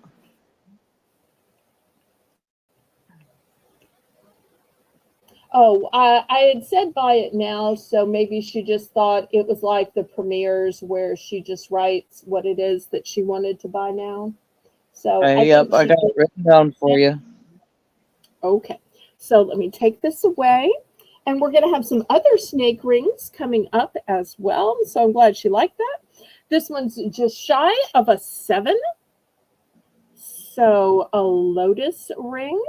Oh, I had said buy it now, so maybe she just thought it was like the premieres where she just writes what it is that she wanted to buy now. So I Yep, think I she got it written down for you. okay. So let me take this away. And we're going to have some other snake rings coming up as well. So I'm glad she liked that. This one's just shy of a 7. So a lotus ring.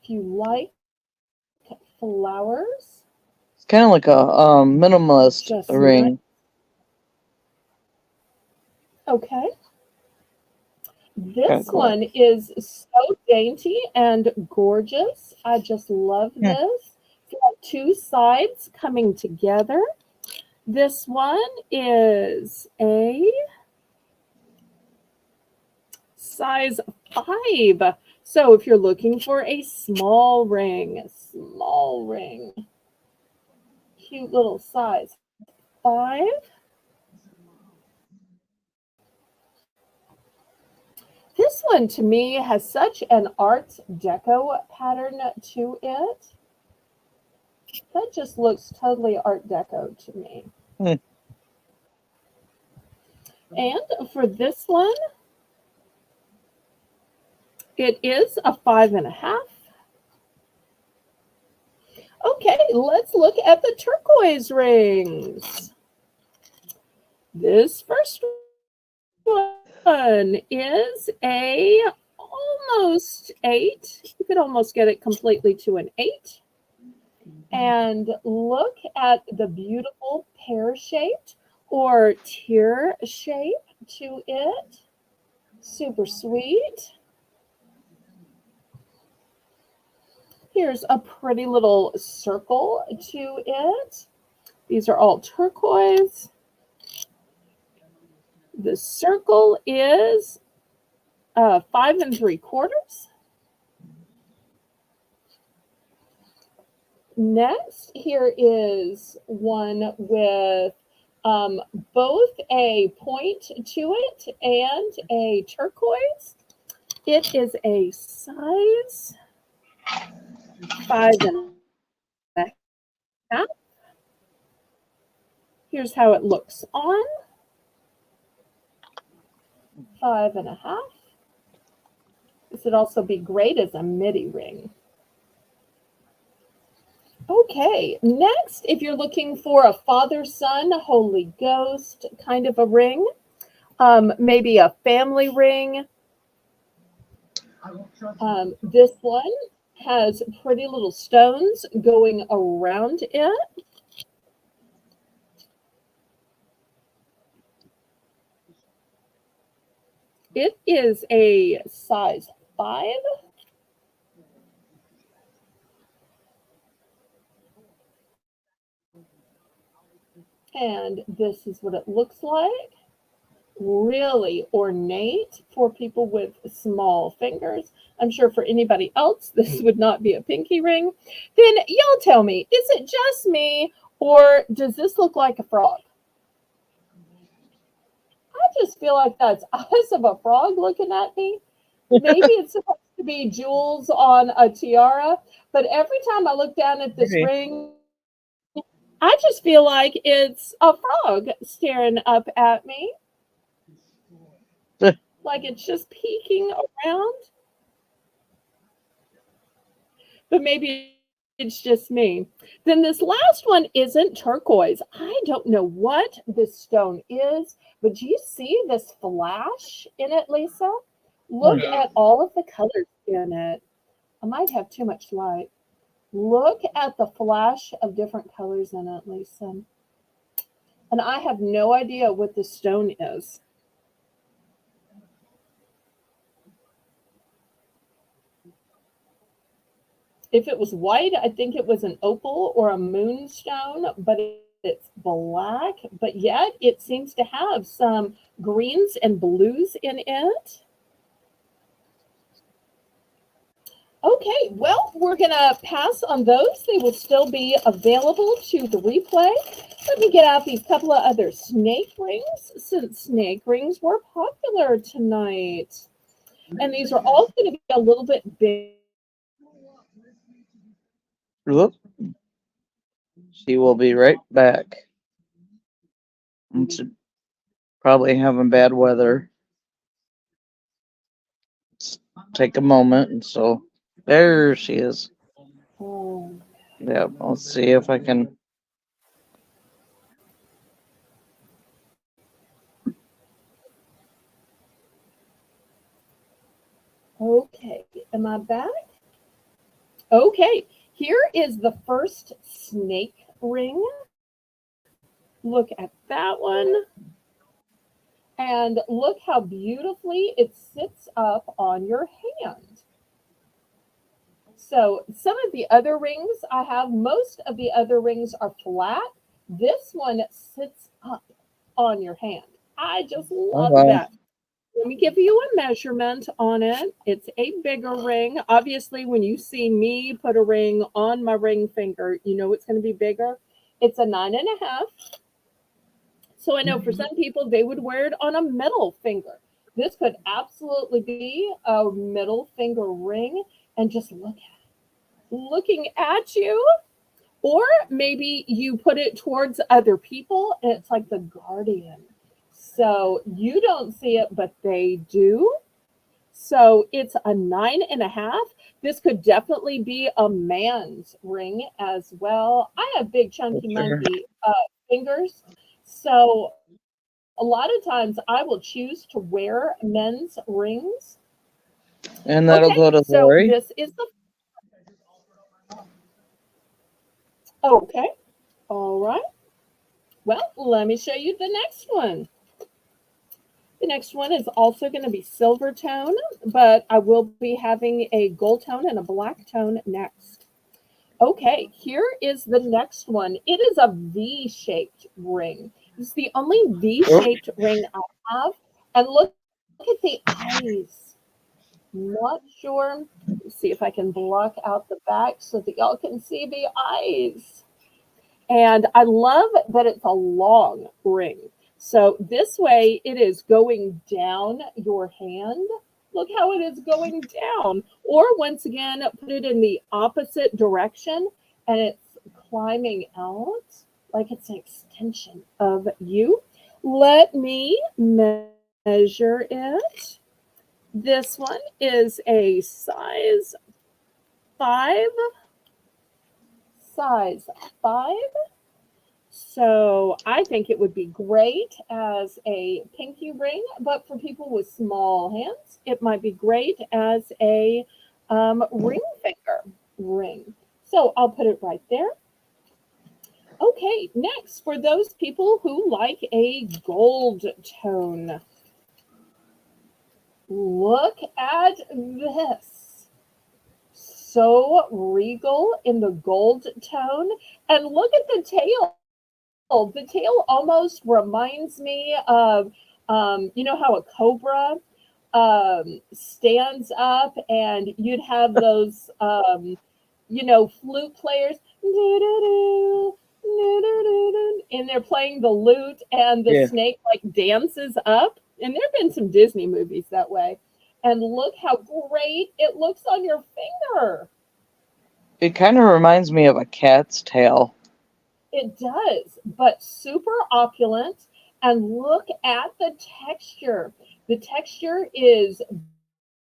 If you like flowers, It's kind of like a minimalist just nice. ring. Okay. Okay, This cool. one is so dainty and gorgeous. I just love Yeah. this. It's got 2 sides coming together. This one is a size 5. So if you're looking for a small ring, cute little size 5. This one to me has such an Art Deco pattern to it. That just looks totally Art Deco to me. Hmm. And for this one, it is a 5.5. Okay, let's look at the turquoise rings. This first one is a almost 8. You could almost get it completely to an 8. And look at the beautiful pear-shaped or tear shape to it. Super sweet. Here's a pretty little circle to it. These are all turquoise. The circle is 5 3/4. Next, here is one with both a point to it and a turquoise. It is a size 5.5. Here's how it looks on 5.5. This would also be great as a midi ring. Okay, next, if you're looking for a Father, Son, Holy Ghost kind of a ring, maybe a family ring. This one has pretty little stones going around it. It is a size 5. And this is what it looks like. Really ornate for people with small fingers. I'm sure for anybody else, this would not be a pinky ring. Then y'all tell me, is it just me or does this look like a frog? I just feel like that's eyes of a frog looking at me. Maybe it's supposed to be jewels on a tiara, but every time I look down at this Maybe. ring, I just feel like it's a frog staring up at me, like it's just peeking around. But maybe it's just me. Then this last one isn't turquoise. I don't know what this stone is, but do you see this flash in it, Lisa? Look at all of the colors in it. I might have too much light. Look at the flash of different colors in it, Lisa. And I have no idea what this stone is. If it was white, I think it was an opal or a moonstone, but it's black. But yet it seems to have some greens and blues in it. Okay, well, we're going to pass on those. They will still be available to the replay. Let me get out these couple of other snake rings since snake rings were popular tonight. And these are all going to be a little bit Whoop. She will be right back. It's probably having bad weather. Let's take a moment, and so there she is. bigger. Yeah, let's see if I can. Okay, am I back? Okay, here is the first snake ring. Look at that one. And look how beautifully it sits up on your hand. So some of the other rings I have, most of the other rings are flat. This one sits up on your hand. I just Oh love wow. that. Let me give you a measurement on it. It's a bigger ring. Obviously, when you see me put a ring on my ring finger, you know it's going to be bigger. It's a 9.5. So I know for some people, they would wear it on a middle finger. This could absolutely be a middle finger ring. And just looking at you. Or maybe you put it towards other people and it's like the guardian. So you don't see it, but they do. So it's a 9.5. This could definitely be a man's ring as well. I have big For chunky sure. monkey fingers. So a lot of times I will choose to wear men's rings. And that'll Okay, go to so Lori. this is the okay. All right. Well, let me show you the next one. The next one is also going to be silver tone, but I will be having a gold tone and a black tone next. Okay, here is the next one. It is a V-shaped ring. It's the only Oh, V-shaped ring I have. And look at the eyes. Not sure. Let's see if I can block out the back so that y'all can see the eyes. And I love that it's a long ring. So this way it is going down your hand. Look how it is going down. Or once again, put it in the opposite direction and it's climbing out like it's an extension of you. Let me measure it. This one is a five, size five. So I think it would be great as a pinky ring, but for people with small hands, it might be great as a ring finger ring. So I'll put it right there. Okay, next, for those people who like a gold tone, look at this. So regal in the gold tone. And look at the tail. The tail almost reminds me of, you know, how a cobra stands up and you'd have those, flute players, and they're playing the lute and the yeah. snake like dances up. And there have been some Disney movies that way. And look how great it looks on your finger. It kind of reminds me of a cat's tail. It does, but super opulent. And look at the texture. The texture is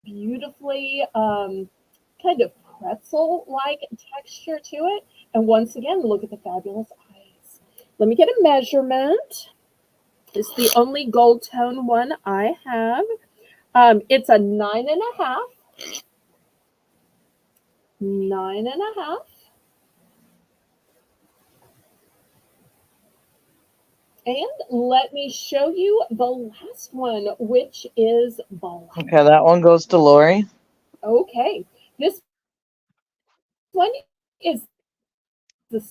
beautifully kind of pretzel like texture to it. And once again, look at the fabulous eyes. Let me get a measurement. It's the only gold tone one I have. It's a 9.5. 9.5. And let me show you the last one, which is black. Okay, that one goes to Lori. Okay, this one is the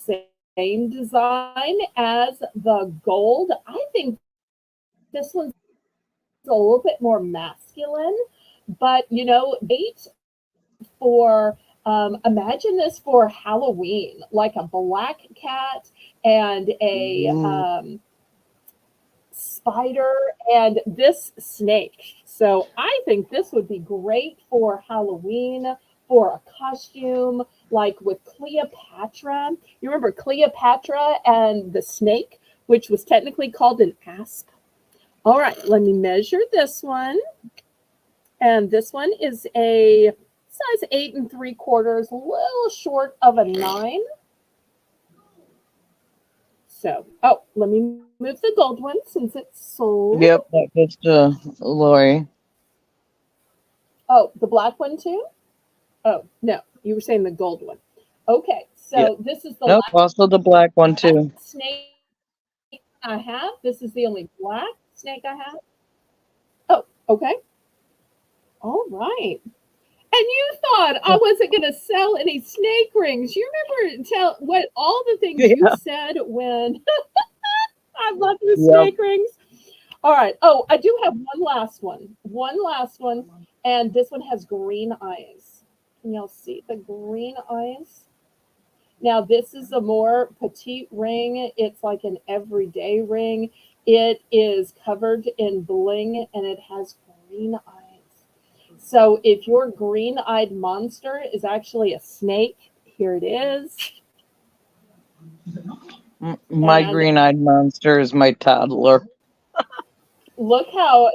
same design as the gold. I think this one's a little bit more masculine, but great for, imagine this for Halloween, like a black cat and a Ooh. spider and this snake. So I think this would be great for Halloween, for a costume, like with Cleopatra. You remember Cleopatra and the snake, which was technically called an asp? All right, let me measure this one. And this one is a size 8 3/4, a little short of a 9. So, oh, let me move the gold one since it's sold. Yep, that goes to Lori. Oh, the black one too? Oh, no, you were saying the gold one. Okay, Yep. so this is the Nope, also the black one last too. snake I have. This is the only black snake I have. Oh, okay. All right. And you thought I wasn't going to sell any snake rings. You remember tell what all the things you Yeah. said when I love the Yep. snake rings. All right. Oh, I do have one last one. One last one. And this one has green eyes. Can y'all see the green eyes? Now, this is a more petite ring. It's like an everyday ring. It is covered in bling and it has green eyes. So, if your green eyed monster is actually a snake, here it is. My And green-eyed monster is my toddler. look how,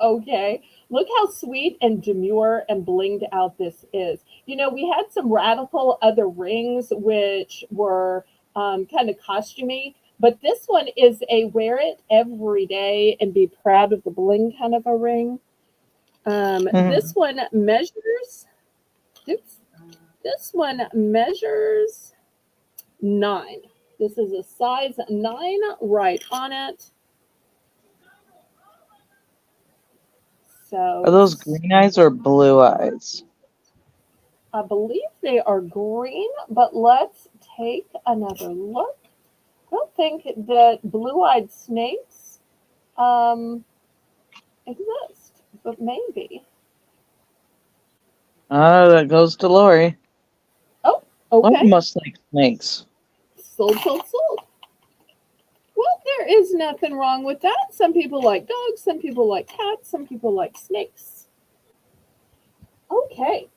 okay, look how sweet and demure and blinged out this is. You know, we had some radical other rings which were kind of costumey, but this one is a wear it every day and be proud of the bling kind of a ring. This Mhm. one measures, oops, this one measures 9. This is a size 9 right on it. Are So those green eyes or blue eyes? I believe they are green, but let's take another look. I don't think that blue-eyed snakes um, exist, but maybe. That goes to Lori. Oh, Lori okay. must like snakes. Sold, sold, sold. Well, there is nothing wrong with that. Some people like dogs, some people like cats, some people like snakes. Okay,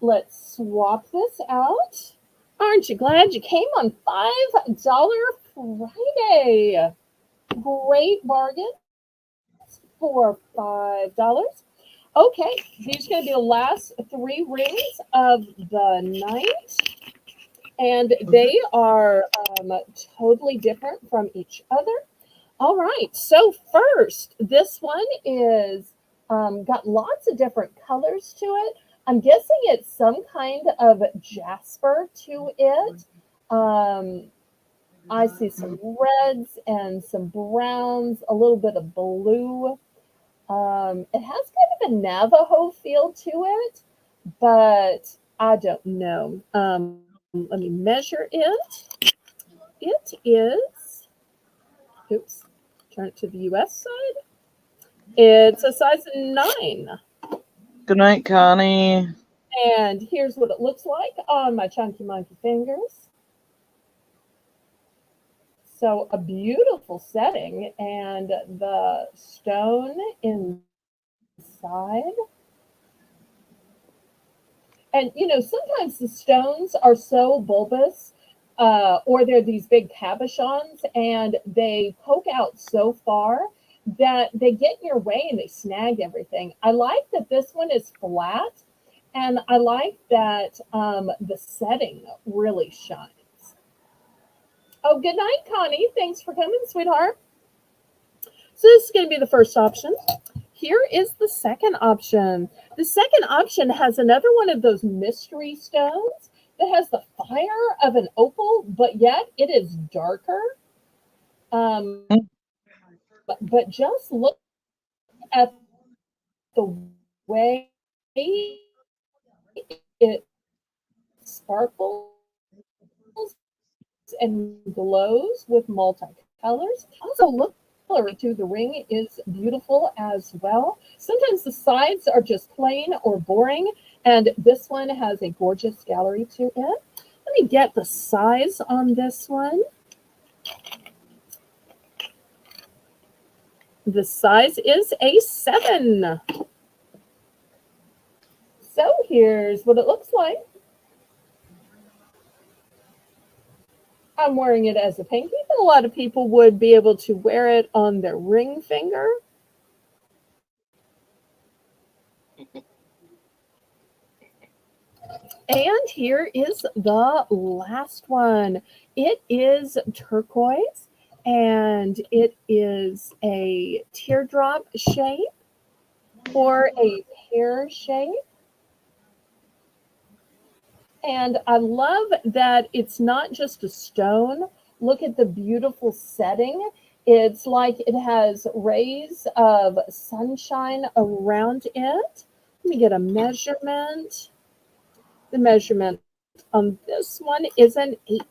let's swap this out. Aren't you glad you came on $5 Friday? Great bargain for $5. Okay, these are going to be the last 3 rings of the night, and they are totally different from each other. All right, so first, this one is got lots of different colors to it. I'm guessing it's some kind of jasper to it. Um, I see some reds and some browns, a little bit of blue. It has kind of a Navajo feel to it, but I don't know. Let me measure it. It is, oops, turn it to the US side. It's a size 9. Good night, Connie. And here's what it looks like on my chunky monkey fingers. So a beautiful setting and the stone inside. And you know, sometimes the stones are so bulbous, or they're these big cabochons, and they poke out so far that they get in your way and they snag everything. I like that this one is flat, and I like that the setting really shines. Oh, good night, Connie. Thanks for coming, sweetheart. So this is going to be the first option. Here is the second option. The second option has another one of those mystery stones that has the fire of an opal, but yet it is darker. But just look at the way it sparkles and glows with multicolors. Also, look to the ring is beautiful as well. Sometimes the sides are just plain or boring, and this one has a gorgeous gallery to it. Let me get the size on this one. The size is a 7. So here's what it looks like. I'm wearing it as a pinky, but a lot of people would be able to wear it on their ring finger. And here is the last one. It is turquoise and it is a teardrop shape or a pear shape. And I love that it's not just a stone. Look at the beautiful setting. It's like it has rays of sunshine around it. Let me get a measurement. The measurement on this one is an 8.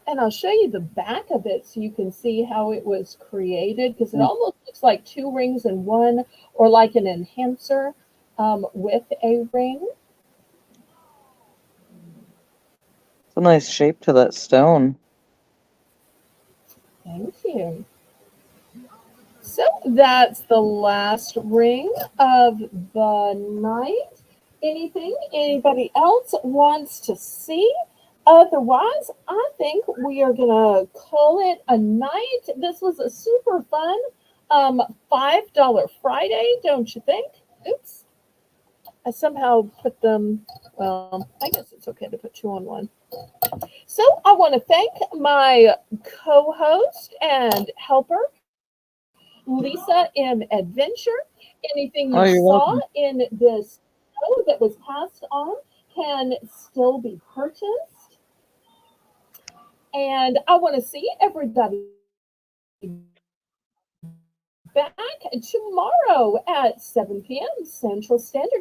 And I'll show you the back of it so you can see how it was created because it almost looks like 2 rings in one or like an enhancer with a ring. It's a nice shape to that stone. Thank you. So that's the last ring of the night. Anything anybody else wants to see? Otherwise, I think we are gonna call it a night. This was a super fun $5 Friday, don't you think? Oops. I somehow put them, well, I guess it's okay to put 2 on 1. So I want to thank my co-host and helper, Lisa M. Adventure. Anything you You're saw welcome. in this show that was passed on can still be purchased. And I want to see everybody back tomorrow at 7 p.m. Central Standard Time.